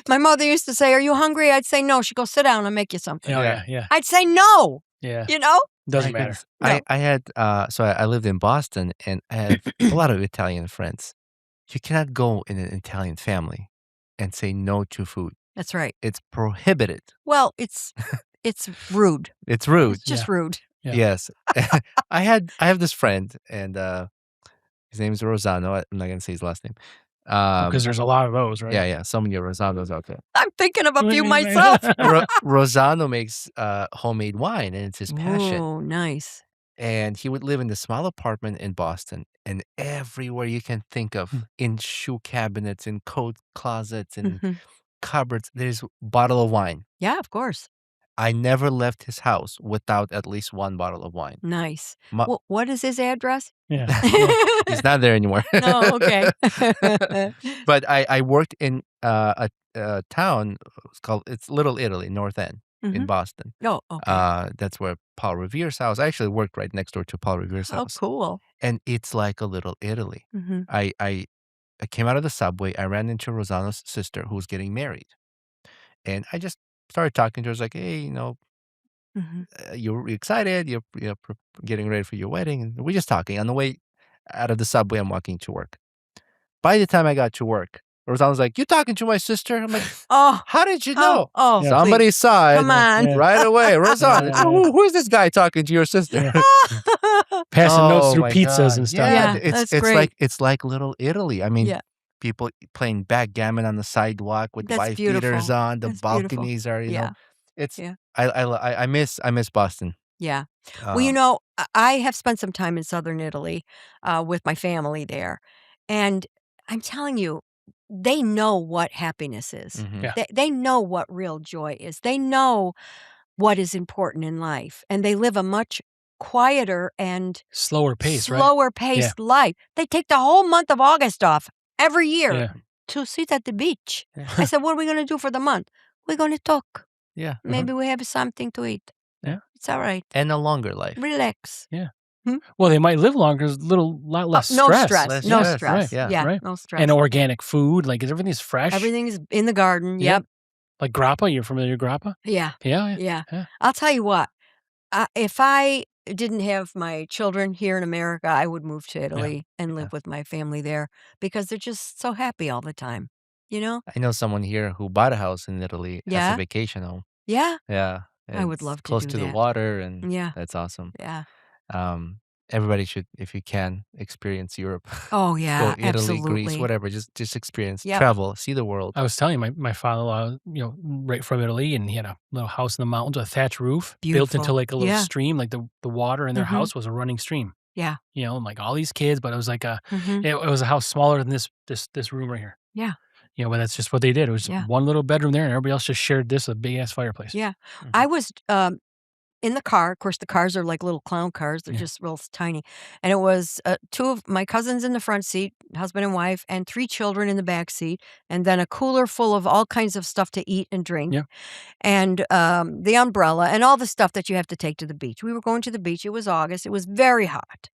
Speaker 4: My mother used to say, "Are you hungry?" I'd say no. She'd go, "Sit down, I'll make you something."
Speaker 3: Oh,
Speaker 2: Yeah.
Speaker 3: yeah.
Speaker 4: I'd say no.
Speaker 3: Yeah.
Speaker 2: My
Speaker 3: Doesn't matter.
Speaker 2: goodness.
Speaker 4: No.
Speaker 2: I had I lived in Boston, and I had a lot of Italian friends. You cannot go in an Italian family and say no to food.
Speaker 4: That's right.
Speaker 2: It's prohibited.
Speaker 4: Well, it's rude.
Speaker 2: It's rude.
Speaker 4: It's just rude.
Speaker 3: Yeah.
Speaker 2: Yes. I have this friend, and his name is Rosano. I'm not gonna say his last name.
Speaker 3: Because there's a lot of those, right?
Speaker 2: Yeah. So many Rosanos out there.
Speaker 4: I'm thinking of a few myself.
Speaker 2: Rosano makes homemade wine, and it's his passion.
Speaker 4: Oh, nice.
Speaker 2: And he would live in the small apartment in Boston, and everywhere you can think of, in shoe cabinets, in coat closets, and
Speaker 4: Mhm.
Speaker 2: cupboards, there's a bottle of wine.
Speaker 4: Yeah, of course.
Speaker 2: I never left his house without at least one bottle of wine.
Speaker 4: Nice.
Speaker 2: Ma-
Speaker 4: What is his address?
Speaker 3: Yeah.
Speaker 2: He's not there anymore.
Speaker 4: No, okay.
Speaker 2: But I worked in a town. It's Little Italy, North End in
Speaker 4: Mhm.
Speaker 2: Boston.
Speaker 4: Oh, okay.
Speaker 2: That's where Paul Revere's house. I actually worked right next door to Paul Revere's
Speaker 4: Oh,
Speaker 2: house,
Speaker 4: cool.
Speaker 2: and it's like a little Italy.
Speaker 4: Mhm.
Speaker 2: I came out of the subway. I ran into Rosanna's sister, who was getting married, and I just started talking to her. I was like, "Hey,
Speaker 4: Mhm.
Speaker 2: you're excited? You're getting ready for your wedding?" And we're just talking on the way out of the subway. I'm walking to work. By the time I got to work, Rosanna was like, "You talking to my sister?" I'm like,
Speaker 4: Oh,
Speaker 2: "How did you know?"
Speaker 4: oh,
Speaker 2: Somebody
Speaker 4: please.
Speaker 2: saw it
Speaker 4: Come on.
Speaker 3: Yeah.
Speaker 2: right away. Rosanna,
Speaker 3: Yeah.
Speaker 2: who is this guy talking to your sister?
Speaker 3: Passing notes
Speaker 2: Oh
Speaker 3: through
Speaker 2: my
Speaker 3: pizzas
Speaker 2: god.
Speaker 3: and stuff.
Speaker 2: Yeah,
Speaker 4: Yeah, that's great.
Speaker 2: it's like little Italy. I mean,
Speaker 4: Yeah,
Speaker 2: people playing backgammon on the sidewalk with
Speaker 4: that's
Speaker 2: wife beaters
Speaker 4: beautiful.
Speaker 2: on. The
Speaker 4: That's beautiful.
Speaker 2: balconies are,
Speaker 4: Yeah,
Speaker 2: it's
Speaker 4: yeah,
Speaker 2: I miss Boston.
Speaker 4: yeah. Well,
Speaker 2: Um,
Speaker 4: I have spent some time in Southern Italy, with my family there, and I'm telling you, they know what happiness is.
Speaker 2: mhm.
Speaker 3: Yeah.
Speaker 4: They know what real joy is. They know what is important in life, and they live a much quieter and
Speaker 3: Slower pace, right?
Speaker 4: slower
Speaker 3: Yeah.
Speaker 4: paced life. They take the whole month of August off every year
Speaker 3: Yeah.
Speaker 4: to sit at the beach.
Speaker 2: Yeah.
Speaker 4: I said, "What are we going to do for the month? We're going to talk.
Speaker 2: Yeah,
Speaker 4: Maybe we have something to eat.
Speaker 3: Yeah.
Speaker 4: It's all right.
Speaker 2: and a longer life.
Speaker 4: Relax."
Speaker 3: Yeah.
Speaker 4: Hmm?
Speaker 3: Well, they might live longer. There's a lot less
Speaker 4: No
Speaker 3: stress.
Speaker 4: stress.
Speaker 2: Less
Speaker 4: No
Speaker 2: stress,
Speaker 4: stress.
Speaker 2: yeah.
Speaker 4: Yeah,
Speaker 3: Right.
Speaker 4: no stress.
Speaker 3: And organic food, like everything's fresh.
Speaker 4: Everything is in the garden.
Speaker 3: Yeah.
Speaker 4: Yep.
Speaker 3: Like grappa. You're familiar with grappa?
Speaker 4: Yeah.
Speaker 3: Yeah.
Speaker 4: Yeah.
Speaker 3: Yeah.
Speaker 4: I'll tell you what, if I didn't have my children here in America, I would move to Italy and
Speaker 2: Yeah.
Speaker 4: live with my family there because they're just so happy all the time. You know?
Speaker 2: I know someone here who bought a house in Italy as a
Speaker 4: Yeah.
Speaker 2: vacation home.
Speaker 4: Yeah.
Speaker 2: Yeah,
Speaker 4: I would
Speaker 2: it's
Speaker 4: love to
Speaker 2: close
Speaker 4: do
Speaker 2: to the
Speaker 4: that.
Speaker 2: water, and
Speaker 4: Yeah.
Speaker 2: that's awesome.
Speaker 4: Yeah.
Speaker 2: Um, everybody should, if you can, experience Europe.
Speaker 4: Oh,
Speaker 2: Go
Speaker 4: yeah.
Speaker 2: Italy, Greece,
Speaker 4: Absolutely.
Speaker 2: whatever. Just experience,
Speaker 4: Yep.
Speaker 2: travel, see the world.
Speaker 3: I was telling you, my father-in-law, right from Italy, and he had a little house in the mountains with a thatch roof, built into
Speaker 4: Beautiful.
Speaker 3: like a little
Speaker 4: Yeah.
Speaker 3: stream. Like the water in their
Speaker 4: Mhm.
Speaker 3: house was a running stream.
Speaker 4: Yeah.
Speaker 3: And like all these kids, but it was like
Speaker 4: Mhm.
Speaker 3: it was a house smaller than this room right here.
Speaker 4: Yeah.
Speaker 3: But that's just what they did. It was
Speaker 4: Yeah.
Speaker 3: one little bedroom there, and everybody else just shared this a big ass fireplace.
Speaker 4: Yeah.
Speaker 2: Mhm.
Speaker 4: I was in the car. Of course, the cars are like little clown cars. They're
Speaker 3: Yeah.
Speaker 4: just real tiny. And it was two of my cousins in the front seat, husband and wife, and three children in the back seat, and then a cooler full of all kinds of stuff to eat and drink,
Speaker 3: Yeah.
Speaker 4: and the umbrella and all the stuff that you have to take to the beach. We were going to the beach. It was August. It was very hot,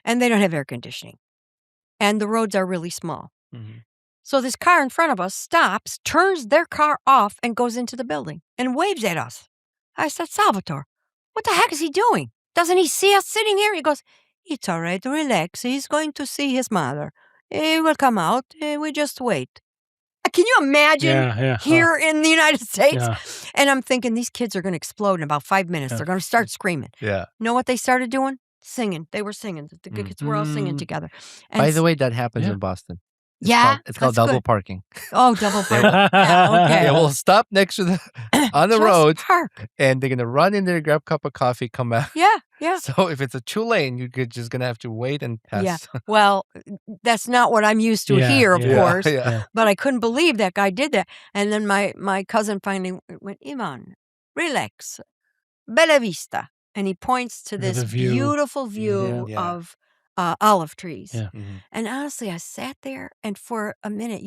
Speaker 4: and they don't have air conditioning, and the roads are really small.
Speaker 2: Mhm.
Speaker 4: So this car in front of us stops, turns their car off, and goes into the building and waves at us. I said, "Salvatore, what the heck is he doing? Doesn't he see us sitting here?" He goes, "It's all right, relax. He's going to see his mother. He will come out. We just wait." Can you imagine
Speaker 3: Yeah.
Speaker 4: here in the United States?
Speaker 3: Yeah.
Speaker 4: And I'm thinking these kids are going to explode in about 5 minutes.
Speaker 3: Yeah.
Speaker 4: They're going to start screaming.
Speaker 2: Yeah.
Speaker 4: You know what they started doing? Singing. They were singing. The kids were all singing
Speaker 3: Mm.
Speaker 4: together. And
Speaker 2: By the way, that happens
Speaker 3: Yeah.
Speaker 2: in Boston. It's
Speaker 4: Yeah,
Speaker 2: it's called
Speaker 4: that's
Speaker 2: double
Speaker 4: good.
Speaker 2: parking.
Speaker 4: Oh, double park. Yeah, okay.
Speaker 2: Yeah, we'll stop next to the on the
Speaker 4: Just
Speaker 2: road,
Speaker 4: park.
Speaker 2: and they're gonna run in there, grab a cup of coffee, come back.
Speaker 4: Yeah, yeah.
Speaker 2: So if it's a 2-lane, you're just gonna have to wait and pass.
Speaker 4: Yeah. Well, that's not what I'm used to
Speaker 3: Yeah,
Speaker 4: here, of
Speaker 3: yeah,
Speaker 4: course.
Speaker 2: Yeah.
Speaker 4: But I couldn't believe that guy did that. And then my cousin finally went, "Yvonne, relax. Bella vista." And he points to
Speaker 3: The
Speaker 4: this
Speaker 3: view.
Speaker 4: beautiful view
Speaker 2: Yeah.
Speaker 4: of olive trees.
Speaker 3: Yeah.
Speaker 2: Mhm.
Speaker 4: And honestly, I sat there and for a minute,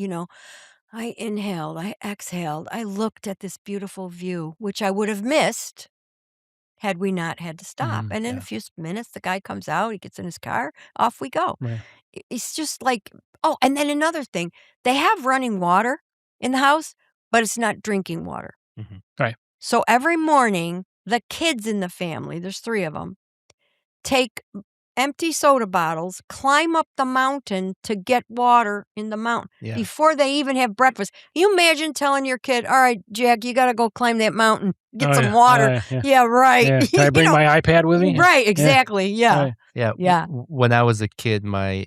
Speaker 4: I inhaled, I exhaled, I looked at this beautiful view, which I would have missed had we not had to stop. And in a
Speaker 2: yeah.
Speaker 4: few minutes, the guy comes out, he gets in his car, off we go.
Speaker 3: Right.
Speaker 4: It's just like, oh, and then another thing, they have running water in the house, but it's not drinking water.
Speaker 2: Mhm.
Speaker 3: Right.
Speaker 4: So every morning, the kids in the family, there's 3 of them, take empty soda bottles, climb up the mountain to get water in the mountain
Speaker 2: Yeah.
Speaker 4: before they even have breakfast. You imagine telling your kid, "All right, Jack, you got to go climb that mountain, get
Speaker 3: Oh,
Speaker 4: some
Speaker 3: yeah.
Speaker 4: water."
Speaker 3: Yeah.
Speaker 4: Yeah, right.
Speaker 3: Yeah. Can I bring my iPad with me?
Speaker 4: Right, exactly. Yeah.
Speaker 3: Right.
Speaker 2: Yeah.
Speaker 4: Yeah.
Speaker 2: When I was a kid, my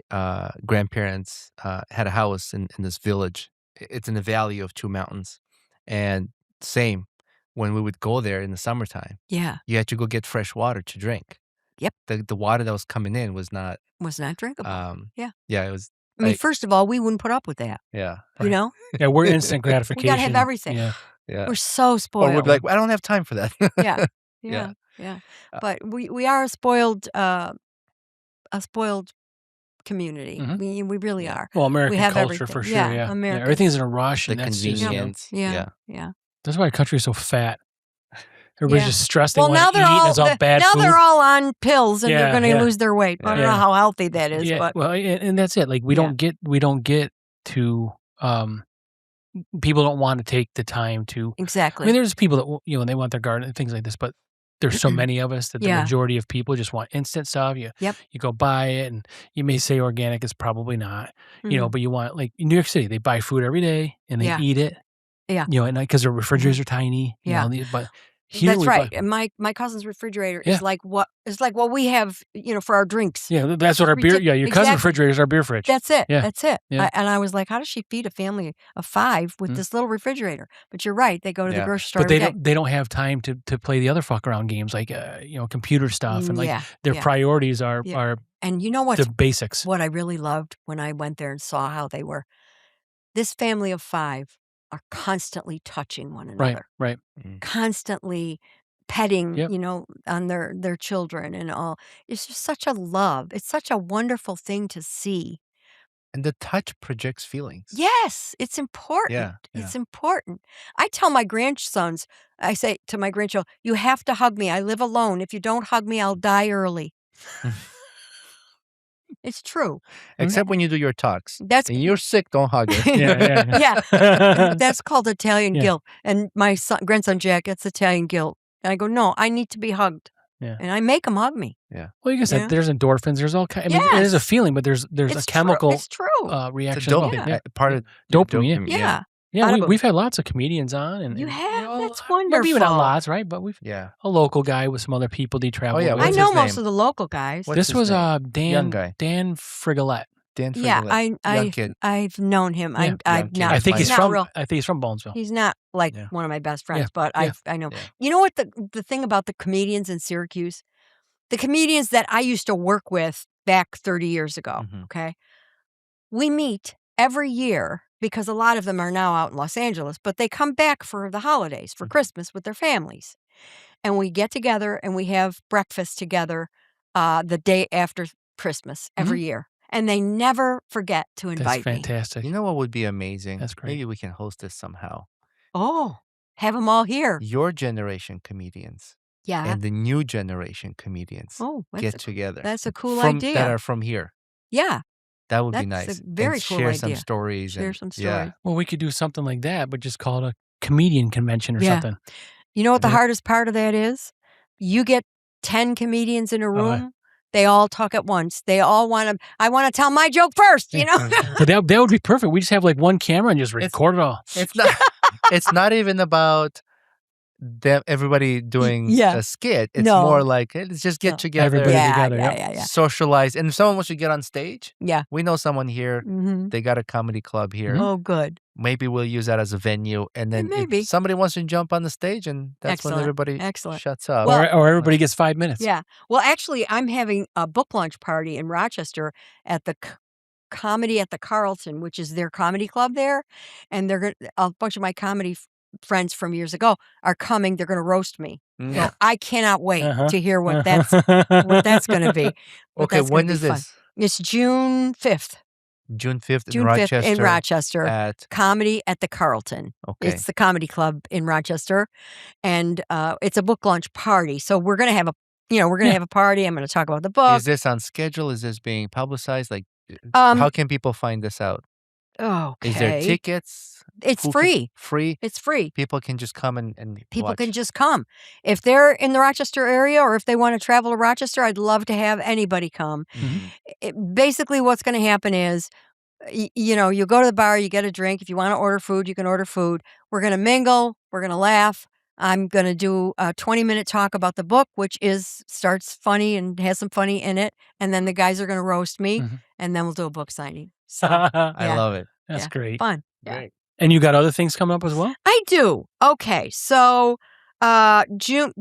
Speaker 2: grandparents had a house in this village. It's in the valley of 2 mountains. And same, when we would go there in the summertime,
Speaker 4: Yeah.
Speaker 2: you had to go get fresh water to drink.
Speaker 4: Yep.
Speaker 2: The water that was coming in was not,
Speaker 4: Was not drinkable.
Speaker 2: yeah, it was,
Speaker 4: I mean,
Speaker 2: like,
Speaker 4: first of all, we wouldn't put up with that.
Speaker 2: yeah.
Speaker 4: You know,
Speaker 3: Yeah, we're instant
Speaker 4: we
Speaker 3: gratification.
Speaker 4: got to have everything.
Speaker 3: Yeah.
Speaker 2: Yeah.
Speaker 4: We're so spoiled.
Speaker 2: Or we'd be like, I don't have time for that.
Speaker 4: yeah,
Speaker 2: Yeah.
Speaker 4: yeah.
Speaker 2: Uh,
Speaker 4: But we are a spoiled community.
Speaker 3: Mhm.
Speaker 4: We really
Speaker 2: Yeah.
Speaker 4: are.
Speaker 3: Well, American
Speaker 4: have
Speaker 3: culture
Speaker 4: everything.
Speaker 3: for sure.
Speaker 4: Yeah,
Speaker 3: Yeah.
Speaker 4: American.
Speaker 3: Everything's in a rush,
Speaker 2: The
Speaker 3: and that's just,
Speaker 2: convenience.
Speaker 4: Yeah, yeah.
Speaker 3: that's why our country is so fat. Everybody's
Speaker 4: Yeah.
Speaker 3: just stressed. They
Speaker 4: Well,
Speaker 3: want
Speaker 4: now
Speaker 3: to
Speaker 4: they're
Speaker 3: eat. And
Speaker 4: all
Speaker 3: it's all bad
Speaker 4: now
Speaker 3: food.
Speaker 4: they're all on pills and they're
Speaker 3: Yeah,
Speaker 4: going to
Speaker 3: yeah.
Speaker 4: lose their weight. I don't know
Speaker 2: Yeah.
Speaker 4: how healthy that is,
Speaker 3: Yeah.
Speaker 4: but
Speaker 3: Well, and that's it. Like we
Speaker 4: Yeah.
Speaker 3: don't get to. People don't want to take the time to. I
Speaker 4: exactly.
Speaker 3: mean, there's people that they want their garden and things like this, but there's so many of us that the
Speaker 4: Yeah.
Speaker 3: majority of people just want instant stuff. You go buy it, and you may say organic is probably not,
Speaker 4: Mhm.
Speaker 3: but you want, like in New York City, they buy food every day and they
Speaker 4: Yeah.
Speaker 3: eat it.
Speaker 4: Yeah.
Speaker 3: At night because their refrigerators are tiny.
Speaker 4: Yeah.
Speaker 3: But Here
Speaker 4: That's
Speaker 3: we
Speaker 4: right.
Speaker 3: buy,
Speaker 4: And my cousin's refrigerator
Speaker 3: Yeah.
Speaker 4: is like what we have, for our drinks.
Speaker 3: yeah, that's what our beer. Yeah, your cousin's
Speaker 4: Exactly.
Speaker 3: refrigerator is our beer fridge.
Speaker 4: That's it.
Speaker 3: Yeah.
Speaker 4: That's it.
Speaker 3: Yeah.
Speaker 4: And I was like, how does she feed a family of 5 with this little refrigerator? But you're right. They go to the
Speaker 2: Yeah.
Speaker 4: grocery store
Speaker 3: But
Speaker 4: every day.
Speaker 3: they don't have time to play the other fuck around games like computer stuff and like
Speaker 4: Yeah,
Speaker 3: their
Speaker 4: yeah.
Speaker 3: priorities are
Speaker 4: And you know what's
Speaker 3: the basics.
Speaker 4: what I really loved when I went there and saw how they were? This family of 5 are constantly touching one
Speaker 3: Right,
Speaker 4: another,
Speaker 3: right.
Speaker 4: constantly petting,
Speaker 3: Yep.
Speaker 4: on their children and all. It's just such a love. It's such a wonderful thing to see.
Speaker 2: And the touch projects feelings.
Speaker 4: Yes, it's important.
Speaker 2: Yeah,
Speaker 4: It's important. I tell my grandsons, I say to my grandchildren, you have to hug me. I live alone. If you don't hug me, I'll die early. It's true.
Speaker 2: Except when you do your talks.
Speaker 4: That's
Speaker 2: And you're sick, don't hug her.
Speaker 3: Yeah.
Speaker 4: Yeah. That's called Italian
Speaker 3: Yeah.
Speaker 4: guilt. And my grandson Jack, that's Italian guilt. And I go, no, I need to be hugged.
Speaker 3: Yeah.
Speaker 4: And I make him hug me.
Speaker 2: Yeah.
Speaker 3: Well, you said
Speaker 4: Yeah.
Speaker 3: there's endorphins. There's all kinds. I mean, it is a
Speaker 4: Yes.
Speaker 3: feeling, but there's
Speaker 4: It's
Speaker 3: a chemical
Speaker 4: It's true.
Speaker 2: It's a
Speaker 3: reaction. as well.
Speaker 2: dopamine.
Speaker 3: Yeah.
Speaker 2: Part of
Speaker 3: Dopamine,
Speaker 4: Yeah.
Speaker 3: Yeah,
Speaker 4: Out of
Speaker 3: we've had lots of comedians on, and
Speaker 4: You have? That's
Speaker 3: Maybe even not
Speaker 4: wonderful.
Speaker 3: lots, right? But we've
Speaker 2: Yeah.
Speaker 3: a local guy with some other people they travel.
Speaker 2: yeah,
Speaker 3: with.
Speaker 4: I
Speaker 2: what's
Speaker 4: know
Speaker 2: his
Speaker 4: most
Speaker 2: name?
Speaker 4: of the local guys.
Speaker 2: What's
Speaker 3: This
Speaker 2: his
Speaker 3: was
Speaker 2: name? Young guy.
Speaker 3: Dan Frigolette.
Speaker 2: Dan
Speaker 4: Yeah,
Speaker 2: Frigolette. Young kid.
Speaker 4: I've known him.
Speaker 3: Yeah.
Speaker 4: I'm
Speaker 2: Young kid.
Speaker 4: not.
Speaker 3: I think he's
Speaker 4: not
Speaker 3: from.
Speaker 4: real.
Speaker 3: I think he's from Bonesville.
Speaker 4: He's not like
Speaker 2: Yeah.
Speaker 4: one of my best friends,
Speaker 3: Yeah,
Speaker 4: but
Speaker 3: yeah.
Speaker 4: I know.
Speaker 2: Yeah.
Speaker 4: You know what the thing about the comedians in Syracuse? The comedians that I used to work with back 30 years ago,
Speaker 2: Mhm.
Speaker 4: okay? We meet every year because a lot of them are now out in Los Angeles, but they come back for the holidays, for Christmas with their families. And we get together and we have breakfast together the day after Christmas every year. And they never forget to
Speaker 3: That's
Speaker 4: invite me.
Speaker 3: fantastic.
Speaker 2: You know what would be amazing?
Speaker 3: That's great.
Speaker 2: Maybe we can host this somehow.
Speaker 4: Oh, have them all here.
Speaker 2: Your generation comedians
Speaker 4: Yeah.
Speaker 2: and the new generation comedians
Speaker 4: Oh,
Speaker 2: get together.
Speaker 4: that's a cool
Speaker 2: That
Speaker 4: idea.
Speaker 2: are from here.
Speaker 4: Yeah.
Speaker 2: That would be
Speaker 4: That's a
Speaker 2: nice.
Speaker 4: very
Speaker 2: and
Speaker 4: cool
Speaker 2: share some
Speaker 4: idea.
Speaker 2: stories.
Speaker 4: Share
Speaker 2: and,
Speaker 4: some
Speaker 2: Yeah.
Speaker 4: stories.
Speaker 3: Well, we could do something like that, but just call it a comedian convention or
Speaker 4: Yeah.
Speaker 3: something.
Speaker 4: You know what the
Speaker 3: Yeah.
Speaker 4: hardest part of that is? You get 10 comedians in a
Speaker 3: yeah.
Speaker 4: room. They all talk at once. They all I want to tell my joke first, you know?
Speaker 3: But that would be perfect. We just have like one camera and just record it all.
Speaker 2: It's not. It's not even about everybody doing
Speaker 4: Yeah.
Speaker 2: a skit. It's
Speaker 4: No.
Speaker 2: more like, hey, let's just get
Speaker 4: No.
Speaker 2: together,
Speaker 3: Everybody
Speaker 4: yeah,
Speaker 3: together,
Speaker 4: yeah,
Speaker 3: yep.
Speaker 4: yeah.
Speaker 2: socialize. And if someone wants to get on stage,
Speaker 4: Yeah.
Speaker 2: we know someone here.
Speaker 4: Mm-hmm.
Speaker 2: They got a comedy club here.
Speaker 4: Oh, good.
Speaker 2: Maybe we'll use that as a venue. And then
Speaker 4: Maybe.
Speaker 2: if somebody wants to jump on the stage, and that's when
Speaker 4: Excellent.
Speaker 2: everybody
Speaker 4: Excellent.
Speaker 2: shuts up.
Speaker 4: Well-
Speaker 3: or everybody gets 5 minutes.
Speaker 4: Yeah. Well, actually, I'm having a book launch party in Rochester at the Comedy at the Carlton, which is their comedy club there. And they're a bunch of my comedy friends from years ago are coming. They're going to roast me.
Speaker 2: Mm.
Speaker 4: So I cannot wait
Speaker 3: Uh-huh.
Speaker 4: to hear what that's going to be. But
Speaker 2: Okay,
Speaker 4: that's gonna
Speaker 2: when
Speaker 4: be
Speaker 2: is
Speaker 4: fun.
Speaker 2: this?
Speaker 4: It's June 5th.
Speaker 2: June 5th
Speaker 4: June
Speaker 2: in
Speaker 4: 5th
Speaker 2: Rochester.
Speaker 4: in Rochester.
Speaker 2: At,
Speaker 4: Comedy at the Carlton.
Speaker 2: okay.
Speaker 4: It's the comedy club in Rochester. And it's a book launch party. So we're going to have have a party. I'm going to talk about the book.
Speaker 2: Is this on schedule? Is this being publicized? Like,
Speaker 4: Um,
Speaker 2: how can people find this out?
Speaker 4: Okay.
Speaker 2: Is there tickets?
Speaker 4: It's
Speaker 2: Who can-
Speaker 4: free.
Speaker 2: Free?
Speaker 4: It's free.
Speaker 2: People can just come and
Speaker 4: People
Speaker 2: watch.
Speaker 4: can just come. If they're in the Rochester area or if they want to travel to Rochester, I'd love to have anybody come.
Speaker 2: Mhm.
Speaker 4: Basically, what's going to happen is, you go to the bar, you get a drink. If you want to order food, you can order food. We're going to mingle. We're going to laugh. I'm going to do a 20-minute talk about the book, which starts funny and has some funny in it. And then the guys are going to roast me,
Speaker 3: Mhm.
Speaker 4: and then we'll do a book signing. So
Speaker 2: I
Speaker 4: Yeah.
Speaker 2: love it.
Speaker 3: That's
Speaker 4: Yeah.
Speaker 3: great.
Speaker 4: fun. Yeah.
Speaker 2: Great.
Speaker 3: And you got other things coming up as well?
Speaker 4: I do. Okay. So June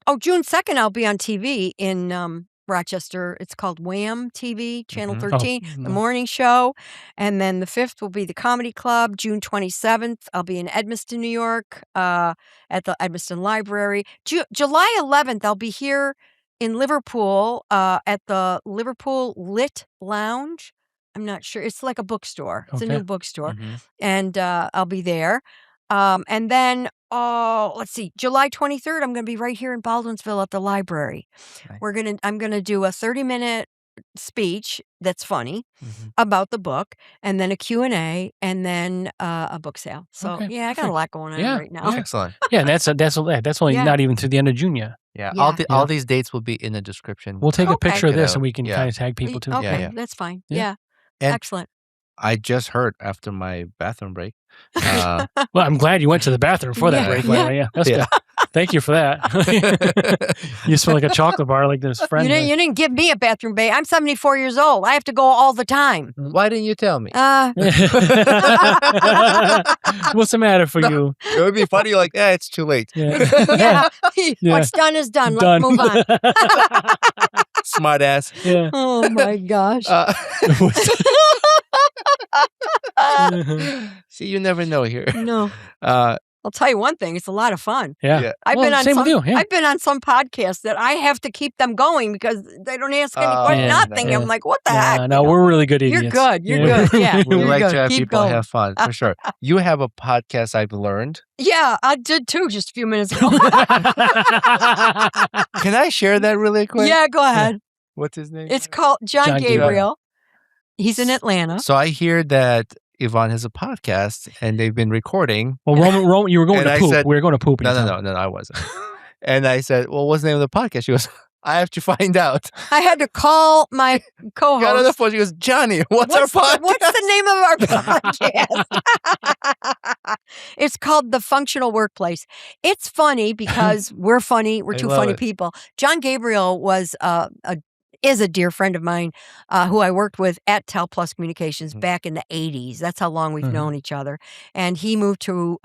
Speaker 4: 2nd, I'll be on TV in Rochester. It's called Wham TV, Channel
Speaker 2: Mhm.
Speaker 4: 13,
Speaker 3: Oh,
Speaker 4: the
Speaker 3: no.
Speaker 4: morning show. And then the 5th will be the Comedy Club. June 27th, I'll be in Edmiston, New York, at the Edmiston Library. July 11th, I'll be here in Liverpool at the Liverpool Lit Lounge. I'm not sure. It's like a bookstore. It's a
Speaker 3: Okay.
Speaker 4: new bookstore.
Speaker 2: Mhm.
Speaker 4: And I'll be there. And then, let's see, July 23rd, I'm going to be right here in Baldwinsville at the library.
Speaker 2: Nice.
Speaker 4: I'm going to do a 30-minute speech that's funny
Speaker 2: Mhm.
Speaker 4: about the book, and then a Q&A, and then a book sale. So
Speaker 3: Okay,
Speaker 4: yeah, I got a
Speaker 3: perfect.
Speaker 4: lot going on
Speaker 3: Yeah,
Speaker 4: right now.
Speaker 3: yeah.
Speaker 2: Excellent.
Speaker 3: Yeah, and that's only
Speaker 4: Yeah.
Speaker 3: not even to the end of June yet.
Speaker 2: Yeah.
Speaker 4: Yeah.
Speaker 2: All these dates will be in the description.
Speaker 3: We'll take a
Speaker 4: Okay.
Speaker 3: picture of
Speaker 2: Check it
Speaker 3: this
Speaker 2: out.
Speaker 3: and we can
Speaker 2: Yeah.
Speaker 3: kind of tag people too.
Speaker 4: Okay,
Speaker 2: yeah.
Speaker 4: that's fine.
Speaker 3: Yeah.
Speaker 4: Yeah,
Speaker 2: And
Speaker 4: excellent.
Speaker 2: I just heard after my bathroom break.
Speaker 3: Well, I'm glad you went to the bathroom for that
Speaker 4: Yeah.
Speaker 3: break. Yeah, yeah. That's
Speaker 2: Yeah.
Speaker 3: good. Thank you for that. You smell like a chocolate bar, like this friend.
Speaker 4: You didn't give me a bathroom babe. I'm 74 years old. I have to go all the time.
Speaker 2: Why didn't you tell me?
Speaker 3: What's the matter for you?
Speaker 2: It would be funny, like, it's too late.
Speaker 4: Yeah. What's done is done. Let's move on.
Speaker 2: Smart ass.
Speaker 3: Yeah.
Speaker 4: Oh my gosh.
Speaker 2: See, you never know here.
Speaker 4: No. I'll tell you one thing. It's a lot of fun.
Speaker 3: Yeah.
Speaker 4: I've been on
Speaker 3: same
Speaker 4: some.
Speaker 3: with you. Yeah.
Speaker 4: I've been on some podcasts that I have to keep them going because they don't ask any questions. Nothing.
Speaker 3: Yeah.
Speaker 4: I'm like, what the heck?
Speaker 3: No, we're really good idiots.
Speaker 4: You're good. You're good. Yeah.
Speaker 2: We
Speaker 4: you're
Speaker 2: like
Speaker 4: good.
Speaker 2: to have
Speaker 4: Keep
Speaker 2: people
Speaker 4: going.
Speaker 2: have fun, for sure. You have a podcast, I've learned.
Speaker 4: Yeah, I did too just a few minutes ago.
Speaker 2: Can I share that really quick?
Speaker 4: Yeah, go ahead.
Speaker 2: What's his name?
Speaker 4: It's called John Gabriel. He's in Atlanta.
Speaker 2: So I hear that Yvonne has a podcast and they've been recording.
Speaker 3: Well, Roman, you were going to poop.
Speaker 2: Said,
Speaker 3: we were going to poop.
Speaker 2: No, I wasn't. And I said, well, what's the name of the podcast? She goes, I have to find out.
Speaker 4: I had to call my co-host.
Speaker 2: Got on the phone. She goes, Johnny, what's our podcast?
Speaker 4: What's the name of our podcast? It's called The Functional Workplace. It's funny because we're funny. We're two funny people. John Gabriel is a dear friend of mine who I worked with at Tel Plus Communications back in the 80s. That's how long we've known each other. And he moved to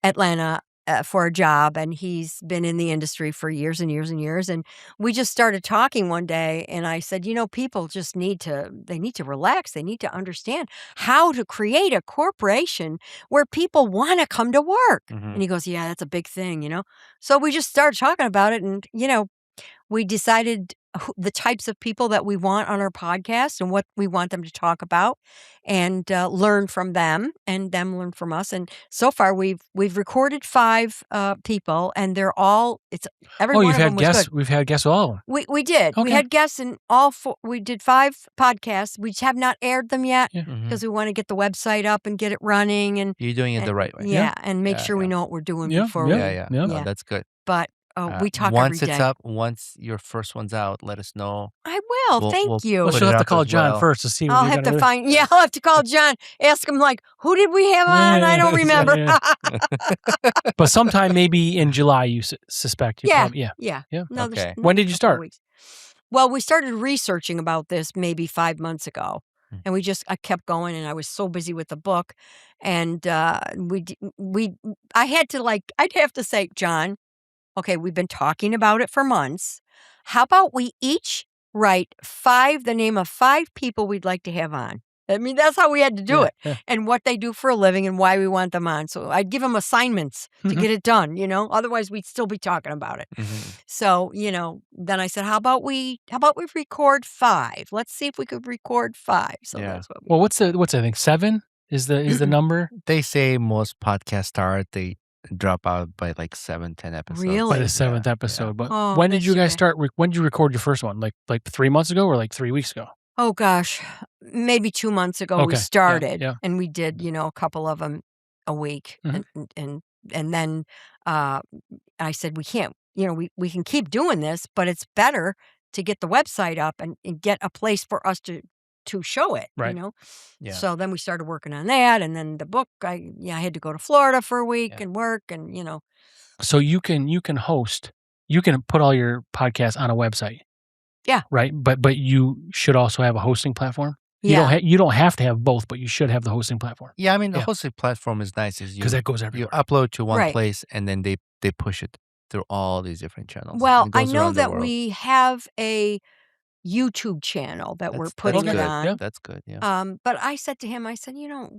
Speaker 4: Atlanta for a job, and he's been in the industry for years and years and years. And we just started talking one day, and I said, people just need to relax. They need to understand how to create a corporation where people want to come to work. And he goes, yeah, that's a big thing, So we just started talking about it, and, we decided the types of people that we want on our podcast and what we want them to talk about, and learn from them, and them learn from us. And so far, we've recorded 5 people, and they're all every one of them was good.
Speaker 3: We've had guests all of them.
Speaker 4: We did. Okay. We had guests in all 4. We did 5 podcasts. We have not aired them yet because we want to get the website up and get it running. And
Speaker 2: you're doing it the right way.
Speaker 4: Yeah, and make sure we know what we're doing before.
Speaker 2: Yeah. No, that's good.
Speaker 4: But we talk
Speaker 2: once
Speaker 4: every day.
Speaker 2: It's up, once your first one's out, let us know.
Speaker 4: I will. Thank you.
Speaker 3: Well, she'll have to call John first to see.
Speaker 4: I'll have to find. Yeah, I'll have to call John. Ask him who did we have on? I don't remember.
Speaker 3: But sometime maybe in July, you suspect.
Speaker 4: Yeah.
Speaker 3: No,
Speaker 2: okay.
Speaker 3: When did you start?
Speaker 4: Weeks. Well, we started researching about this maybe 5 months ago. And I kept going, and I was so busy with the book, and I'd have to say, John, okay, we've been talking about it for months. How about we each write the name of 5 people we'd like to have on? I mean, that's how we had to do it, and what they do for a living and why we want them on. So I'd give them assignments to get it done, otherwise we'd still be talking about it. So, then I said, how about we record 5? Let's see if we could record 5. So that's what
Speaker 3: what's I think 7 is the number?
Speaker 2: They say most podcasts they drop out by 7, 10 episodes.
Speaker 4: Really?
Speaker 3: By the 7th episode.
Speaker 2: Yeah.
Speaker 3: But when did you guys start? When did you record your first one? Like 3 months ago or 3 weeks ago?
Speaker 4: Oh gosh, maybe 2 months ago we started, and we did, a couple of them a week, and then I said we can't, we can keep doing this, but it's better to get the website up and get a place for us to show it,
Speaker 3: Yeah.
Speaker 4: So then we started working on that, and then the book. I had to go to Florida for a week and work, and
Speaker 3: So you can host, you can put all your podcasts on a website.
Speaker 4: Yeah.
Speaker 3: Right. But you should also have a hosting platform.
Speaker 4: Yeah.
Speaker 3: You don't have to have both, but you should have the hosting platform.
Speaker 2: Yeah, I mean the hosting platform is nice
Speaker 3: because that goes everywhere.
Speaker 2: You upload to one place, and then they push it through all these different channels.
Speaker 4: Well, I know that we have a YouTube channel that we're putting it on.
Speaker 2: Yeah. That's good. Yeah.
Speaker 4: But I said to him,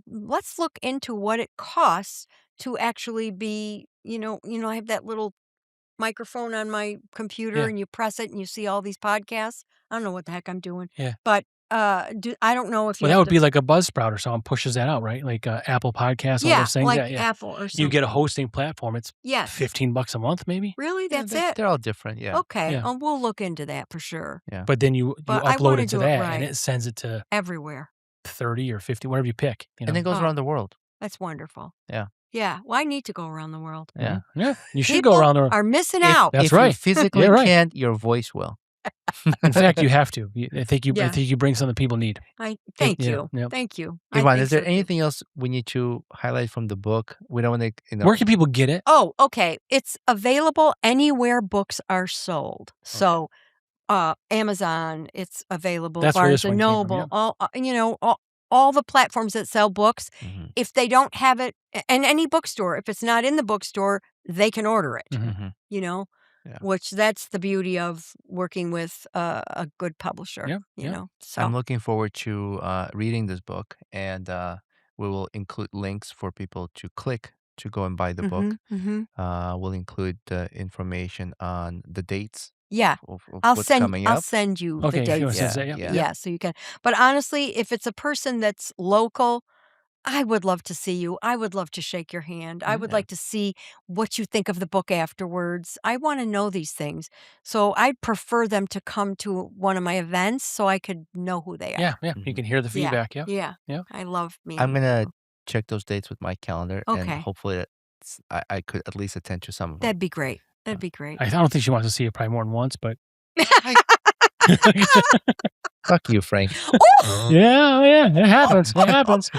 Speaker 4: let's look into what it costs to actually be, I have that little microphone on my computer, and you press it and you see all these podcasts. I don't know what the heck I'm doing.
Speaker 3: Yeah.
Speaker 4: But I don't know if you.
Speaker 3: Well, that would be like a Buzzsprout or something pushes that out, right? Like Apple Podcasts, all those things.
Speaker 4: Like Apple or something.
Speaker 3: You get a hosting platform. It's $15 a month, maybe.
Speaker 4: Really, that's it.
Speaker 2: They're all different. Yeah.
Speaker 4: Okay. Yeah. We'll look into that for sure.
Speaker 3: Yeah. But then you upload it to that, and it sends it to
Speaker 4: everywhere.
Speaker 3: 30 or 50, whatever you pick.
Speaker 2: And it goes around the world.
Speaker 4: That's wonderful.
Speaker 2: Yeah.
Speaker 4: Yeah. Well, I need to go around the world.
Speaker 2: Yeah.
Speaker 3: Yeah. You should go around the world.
Speaker 4: Are missing out.
Speaker 3: That's right.
Speaker 2: If you physically can't, your voice will.
Speaker 3: In fact, you have to. I think
Speaker 4: Yeah.
Speaker 3: you bring something people need.
Speaker 4: Thank
Speaker 3: Yeah,
Speaker 4: you.
Speaker 3: yeah.
Speaker 4: Thank you. I
Speaker 2: Yvonne,
Speaker 4: think
Speaker 2: is there
Speaker 4: so too.
Speaker 2: anything else we need to highlight from the book? We don't want to,
Speaker 3: Where can people get it?
Speaker 4: Oh, okay. It's available anywhere books are sold. So, Amazon, it's available.
Speaker 3: That's where
Speaker 4: Barnes
Speaker 3: this
Speaker 4: and
Speaker 3: one came from,
Speaker 4: Noble,
Speaker 3: yeah.
Speaker 4: all the platforms that sell books.
Speaker 2: Mhm.
Speaker 4: If they don't have it, and any bookstore, if it's not in the bookstore, they can order it.
Speaker 3: Mhm.
Speaker 2: Mhm.
Speaker 4: You know,
Speaker 2: Yeah.
Speaker 4: which that's the beauty of working with a good publisher.
Speaker 3: Yeah,
Speaker 4: You
Speaker 3: yeah.
Speaker 4: know,
Speaker 2: I'm
Speaker 4: so
Speaker 2: looking forward to reading this book, and we will include links for people to click to go and buy the book. We'll include information on the dates
Speaker 4: yeah.
Speaker 2: of what's coming
Speaker 4: I'll
Speaker 2: up.
Speaker 4: send you the
Speaker 3: Okay, if you wanna
Speaker 4: dates.
Speaker 3: send
Speaker 2: Yeah,
Speaker 3: that,
Speaker 2: yeah.
Speaker 4: Yeah, so you can. But honestly, if it's a person that's local, I would love to see you. I would love to shake your hand. I
Speaker 3: Yeah.
Speaker 4: would
Speaker 2: Yeah.
Speaker 4: like to see what you think of the book afterwards. I want to know these things. So I'd prefer them to come to one of my events so I could know who they are.
Speaker 3: Yeah, yeah. You
Speaker 2: Mhm.
Speaker 3: can hear the
Speaker 4: Yeah.
Speaker 3: feedback, yeah.
Speaker 4: Yeah.
Speaker 3: Yeah.
Speaker 4: I love
Speaker 2: I'm
Speaker 4: meeting
Speaker 2: gonna
Speaker 4: people.
Speaker 2: check those dates with my calendar, and
Speaker 4: Okay.
Speaker 2: hopefully I could at least attend to some of them.
Speaker 4: That'd be great. That'd be great.
Speaker 3: I don't think she wants to see it probably more than once, but
Speaker 2: Fuck you, Frank.
Speaker 3: yeah, it happens. It happens.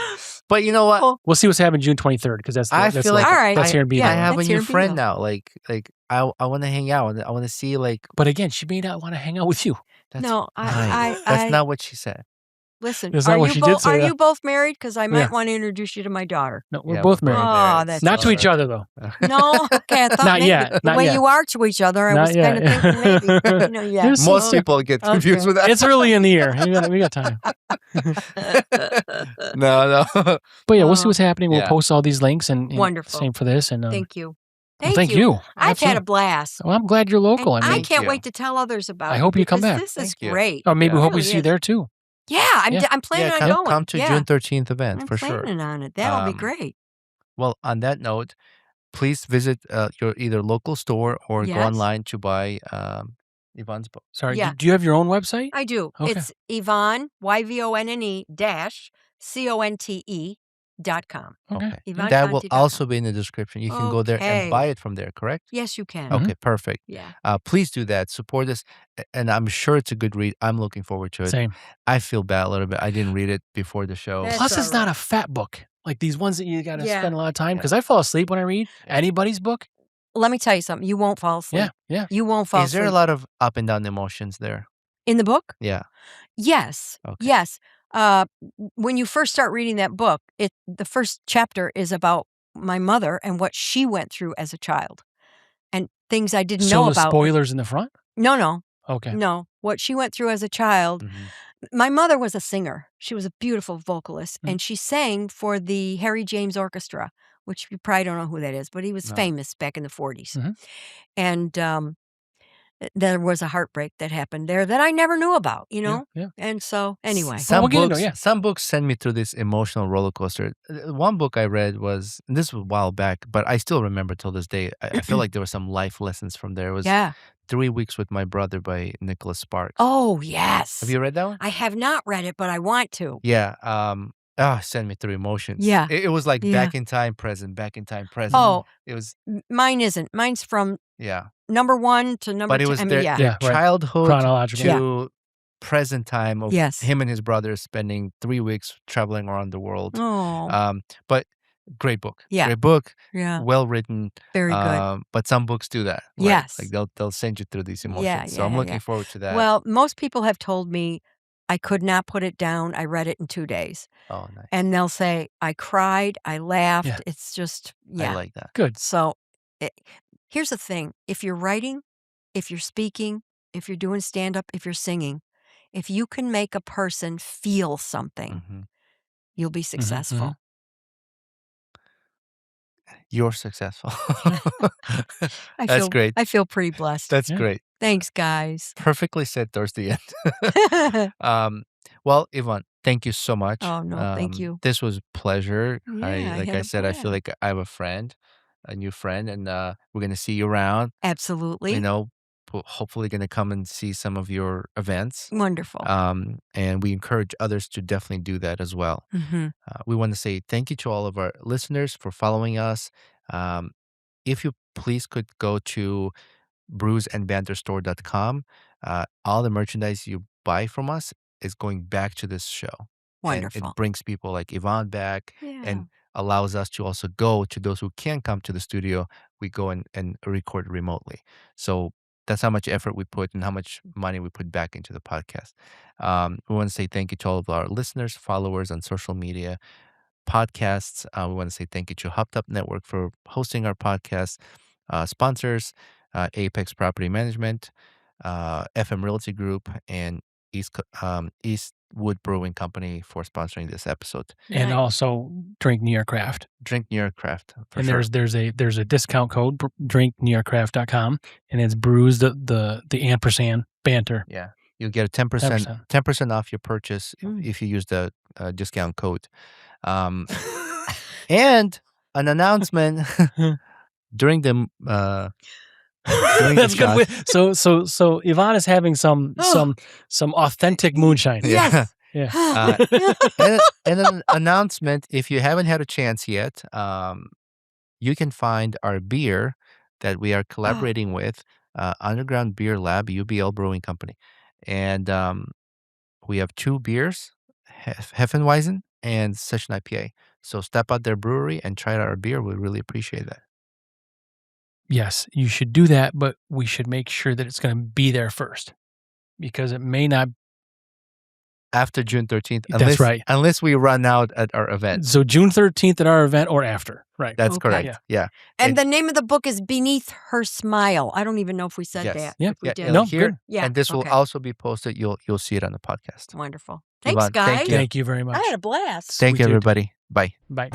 Speaker 2: But you know what?
Speaker 4: Oh,
Speaker 3: We'll see what's happening June 23rd because that's
Speaker 2: I
Speaker 3: that's
Speaker 2: feel like
Speaker 4: All right.
Speaker 3: that's here in
Speaker 4: Yeah,
Speaker 2: I
Speaker 3: Beeville.
Speaker 2: have a
Speaker 4: that's
Speaker 2: new
Speaker 4: here in
Speaker 2: friend
Speaker 4: Beeville.
Speaker 2: now. Like I want to hang out. I want to see like
Speaker 3: But again, she may not want to hang out with you.
Speaker 2: that's
Speaker 4: No,
Speaker 2: fine. That's not what she said.
Speaker 4: listen.
Speaker 3: That's
Speaker 4: Are
Speaker 3: not what
Speaker 4: you
Speaker 3: she did say,
Speaker 4: Are
Speaker 3: yeah.
Speaker 4: you both married? Because I might
Speaker 3: Yeah.
Speaker 4: want to introduce you to my daughter.
Speaker 3: No, we're
Speaker 2: Yeah,
Speaker 3: both
Speaker 2: we're
Speaker 3: married.
Speaker 4: Oh, that's
Speaker 3: Not to
Speaker 4: all
Speaker 3: each
Speaker 4: right.
Speaker 3: other though.
Speaker 4: No, okay. I thought
Speaker 3: Not
Speaker 4: maybe
Speaker 3: yet,
Speaker 4: the
Speaker 3: not
Speaker 4: way
Speaker 3: yet.
Speaker 4: you are to each other, I
Speaker 3: Not
Speaker 4: was kind of
Speaker 3: yet.
Speaker 4: thinking maybe. Yeah.
Speaker 3: There's
Speaker 2: Most
Speaker 3: some-
Speaker 2: people get confused
Speaker 4: Okay.
Speaker 2: with that.
Speaker 3: It's early in the year. We got time.
Speaker 2: No.
Speaker 3: But yeah, we'll see
Speaker 4: Oh,
Speaker 3: what's happening. We'll
Speaker 2: Yeah.
Speaker 3: post all these links and
Speaker 4: Wonderful.
Speaker 3: same for this. And
Speaker 4: Thank you.
Speaker 3: well, thank you.
Speaker 4: I've had a
Speaker 3: Absolutely.
Speaker 4: blast.
Speaker 3: Well, I'm glad you're local.
Speaker 4: And
Speaker 3: I
Speaker 4: I
Speaker 3: mean,
Speaker 4: can't
Speaker 2: you.
Speaker 4: wait to tell others about
Speaker 3: I
Speaker 4: it
Speaker 3: hope you come
Speaker 4: because
Speaker 3: back.
Speaker 4: this is
Speaker 2: Thank you.
Speaker 4: great.
Speaker 3: or maybe
Speaker 2: Yeah.
Speaker 3: we hope we
Speaker 4: Really
Speaker 3: see you
Speaker 4: is.
Speaker 3: there too.
Speaker 4: Yeah,
Speaker 3: Yeah.
Speaker 4: I'm planning on
Speaker 2: come,
Speaker 4: going.
Speaker 2: come to
Speaker 4: Yeah,
Speaker 2: June 13th event
Speaker 4: I'm
Speaker 2: for sure.
Speaker 4: planning on it. That'll be
Speaker 2: Um,
Speaker 4: great.
Speaker 2: Well, on that note, please visit your either local store or go
Speaker 4: Yes.
Speaker 2: online to buy Yvonne's book.
Speaker 3: Sorry.
Speaker 4: Yeah.
Speaker 3: Do you have your own website?
Speaker 4: I do.
Speaker 3: Okay.
Speaker 4: It's Yvonne, YVONNE dash CONTE.com.
Speaker 2: Okay.
Speaker 4: Yvonne
Speaker 2: That will
Speaker 4: Conte.com.
Speaker 2: also be in the description. You can go there and
Speaker 4: Okay.
Speaker 2: buy it from there, correct?
Speaker 4: Yes, you can.
Speaker 3: Mhm.
Speaker 2: Okay, perfect.
Speaker 4: Yeah.
Speaker 2: Please do that. Support us. And I'm sure it's a good read. I'm looking forward to it.
Speaker 3: Same.
Speaker 2: I feel bad a little bit. I didn't read it before the show.
Speaker 4: That's
Speaker 3: Plus, it's
Speaker 4: all
Speaker 3: not
Speaker 4: right.
Speaker 3: a fat book like these ones that you got to
Speaker 4: Yeah.
Speaker 3: spend a lot of time.
Speaker 2: Yeah.
Speaker 3: Because I fall asleep when I read anybody's book.
Speaker 4: Let me tell you something. You won't fall asleep.
Speaker 3: Yeah, yeah.
Speaker 4: You won't fall
Speaker 2: Is there a
Speaker 4: asleep.
Speaker 2: lot of up and down emotions there?
Speaker 4: In the book?
Speaker 2: Yeah.
Speaker 4: Yes.
Speaker 2: Okay.
Speaker 4: Yes. When you first start reading that book, the first chapter is about my mother and what she went through as a child and things I didn't know
Speaker 3: So the
Speaker 4: about.
Speaker 3: spoilers in the front.
Speaker 4: No.
Speaker 3: Okay.
Speaker 4: No. What she went through as a child.
Speaker 2: Mhm.
Speaker 4: My mother was a singer. She was a beautiful vocalist,
Speaker 3: Mm.
Speaker 4: and she sang for the Harry James Orchestra, which you probably don't know who that is, but he was
Speaker 2: No.
Speaker 4: famous back in the 40s.
Speaker 3: Mhm.
Speaker 4: And there was a heartbreak that happened there that I never knew about,
Speaker 3: Yeah.
Speaker 4: And so, anyway.
Speaker 2: Some
Speaker 3: we'll get into
Speaker 2: books,
Speaker 3: it, yeah.
Speaker 2: some books send me through this emotional roller coaster. One book I read was, and this was a while back, but I still remember till this day. I feel like there were some life lessons from there. It was
Speaker 4: Yeah.
Speaker 2: 3 Weeks with My Brother by Nicholas Sparks.
Speaker 4: Oh, yes.
Speaker 2: Have you read that one?
Speaker 4: I have not read it, but I want to.
Speaker 2: Yeah. Send me through emotions.
Speaker 4: Yeah.
Speaker 2: It was like
Speaker 4: Yeah.
Speaker 2: back in time, present, back in time, present.
Speaker 4: Oh,
Speaker 2: It was,
Speaker 4: mine isn't. Mine's from
Speaker 2: yeah.
Speaker 4: number 1 to number
Speaker 2: But it
Speaker 4: 10.
Speaker 2: was
Speaker 4: I mean,
Speaker 2: their,
Speaker 4: yeah.
Speaker 2: their
Speaker 3: Yeah, right.
Speaker 2: childhood
Speaker 3: Chronological.
Speaker 2: to present time of
Speaker 4: Yes.
Speaker 2: him and his brother spending 3 weeks traveling around the world.
Speaker 4: Oh,
Speaker 2: But great book.
Speaker 4: Yeah.
Speaker 2: Great book.
Speaker 4: yeah.
Speaker 2: Well written.
Speaker 4: Very good.
Speaker 2: But some books do that. Right?
Speaker 4: Yes.
Speaker 2: Like they'll send you through these emotions.
Speaker 4: Yeah,
Speaker 2: So I'm
Speaker 4: yeah,
Speaker 2: looking
Speaker 4: yeah.
Speaker 2: forward to that.
Speaker 4: Well, most people have told me I could not put it down. I read it in 2 days.
Speaker 2: Oh, nice.
Speaker 4: And they'll say, I cried, I laughed.
Speaker 3: Yeah.
Speaker 4: It's just,
Speaker 2: I
Speaker 4: yeah.
Speaker 2: like that.
Speaker 3: Good.
Speaker 4: So here's the thing. If you're writing, if you're speaking, if you're doing stand-up, if you're singing, if you can make a person feel something,
Speaker 2: Mhm.
Speaker 4: you'll be successful.
Speaker 2: You're successful.
Speaker 4: I
Speaker 2: That's
Speaker 4: feel,
Speaker 2: great.
Speaker 4: I feel pretty blessed.
Speaker 2: That's
Speaker 3: Yeah.
Speaker 2: great.
Speaker 4: Thanks, guys.
Speaker 2: Perfectly said towards the end. Well, Yvonne, thank you so much.
Speaker 4: Oh, no, thank you.
Speaker 2: This was a pleasure.
Speaker 4: Yeah, I
Speaker 2: Like
Speaker 4: had
Speaker 2: I
Speaker 4: a
Speaker 2: said, I feel
Speaker 4: blast.
Speaker 2: like I have a friend, a new friend, and we're gonna see you around.
Speaker 4: Absolutely.
Speaker 2: You know, hopefully gonna come and see some of your events.
Speaker 4: Wonderful.
Speaker 2: And we encourage others to definitely do that as well.
Speaker 4: Mm-hmm.
Speaker 2: We want to say thank you to all of our listeners for following us. If you please could go to BrewsNBanterstore.com. All the merchandise you buy from us is going back to this show. And
Speaker 4: Wonderful.
Speaker 2: it brings people like Yvonne back
Speaker 4: Yeah.
Speaker 2: and allows us to also go to those who can't come to the studio. We go and record remotely. So that's how much effort we put and how much money we put back into the podcast. We want to say thank you to all of our listeners, followers on social media, podcasts. We want to say thank you to Hopped Up Network for hosting our podcast, sponsors, Apex Property Management, FM Realty Group, and Eastwood Brewing Company for sponsoring this episode.
Speaker 3: And
Speaker 4: Right.
Speaker 3: also Drink New York Craft.
Speaker 2: Drink New York Craft for
Speaker 3: And
Speaker 2: sure.
Speaker 3: there's a discount code, drinknewyorkcraft.com, and it's brews the ampersand banter.
Speaker 2: Yeah, you'll get a 10% off your purchase if you use the discount code. And an announcement during the
Speaker 3: That's good. So Yvonne is having some authentic moonshine.
Speaker 4: Yes.
Speaker 3: Yeah.
Speaker 2: And an announcement, if you haven't had a chance yet, you can find our beer that we are collaborating with Underground Beer Lab, UBL Brewing Company. And we have 2 beers, Hefeweizen and Session IPA. So step out their brewery and try out our beer. We really appreciate that.
Speaker 3: Yes, you should do that, but we should make sure that it's going to be there first, because it may not.
Speaker 2: After June 13th.
Speaker 3: That's right.
Speaker 2: Unless we run out at our event.
Speaker 3: So June 13th at our event or after, right?
Speaker 2: That's
Speaker 4: Okay.
Speaker 2: correct. Yeah.
Speaker 4: And the name of the book is Beneath Her Smile. I don't even know if we said
Speaker 2: Yes.
Speaker 4: that.
Speaker 3: Yeah.
Speaker 4: If we did.
Speaker 3: No,
Speaker 2: here,
Speaker 3: good.
Speaker 4: Yeah.
Speaker 2: and this will
Speaker 4: okay.
Speaker 2: also be posted. You'll see it on the podcast.
Speaker 4: Wonderful. Thanks,
Speaker 2: Yvonne,
Speaker 4: guys.
Speaker 2: thank you.
Speaker 3: Thank you very much.
Speaker 4: I had a blast.
Speaker 2: Thank
Speaker 3: We
Speaker 2: you,
Speaker 3: did.
Speaker 2: everybody. Bye.
Speaker 3: Bye.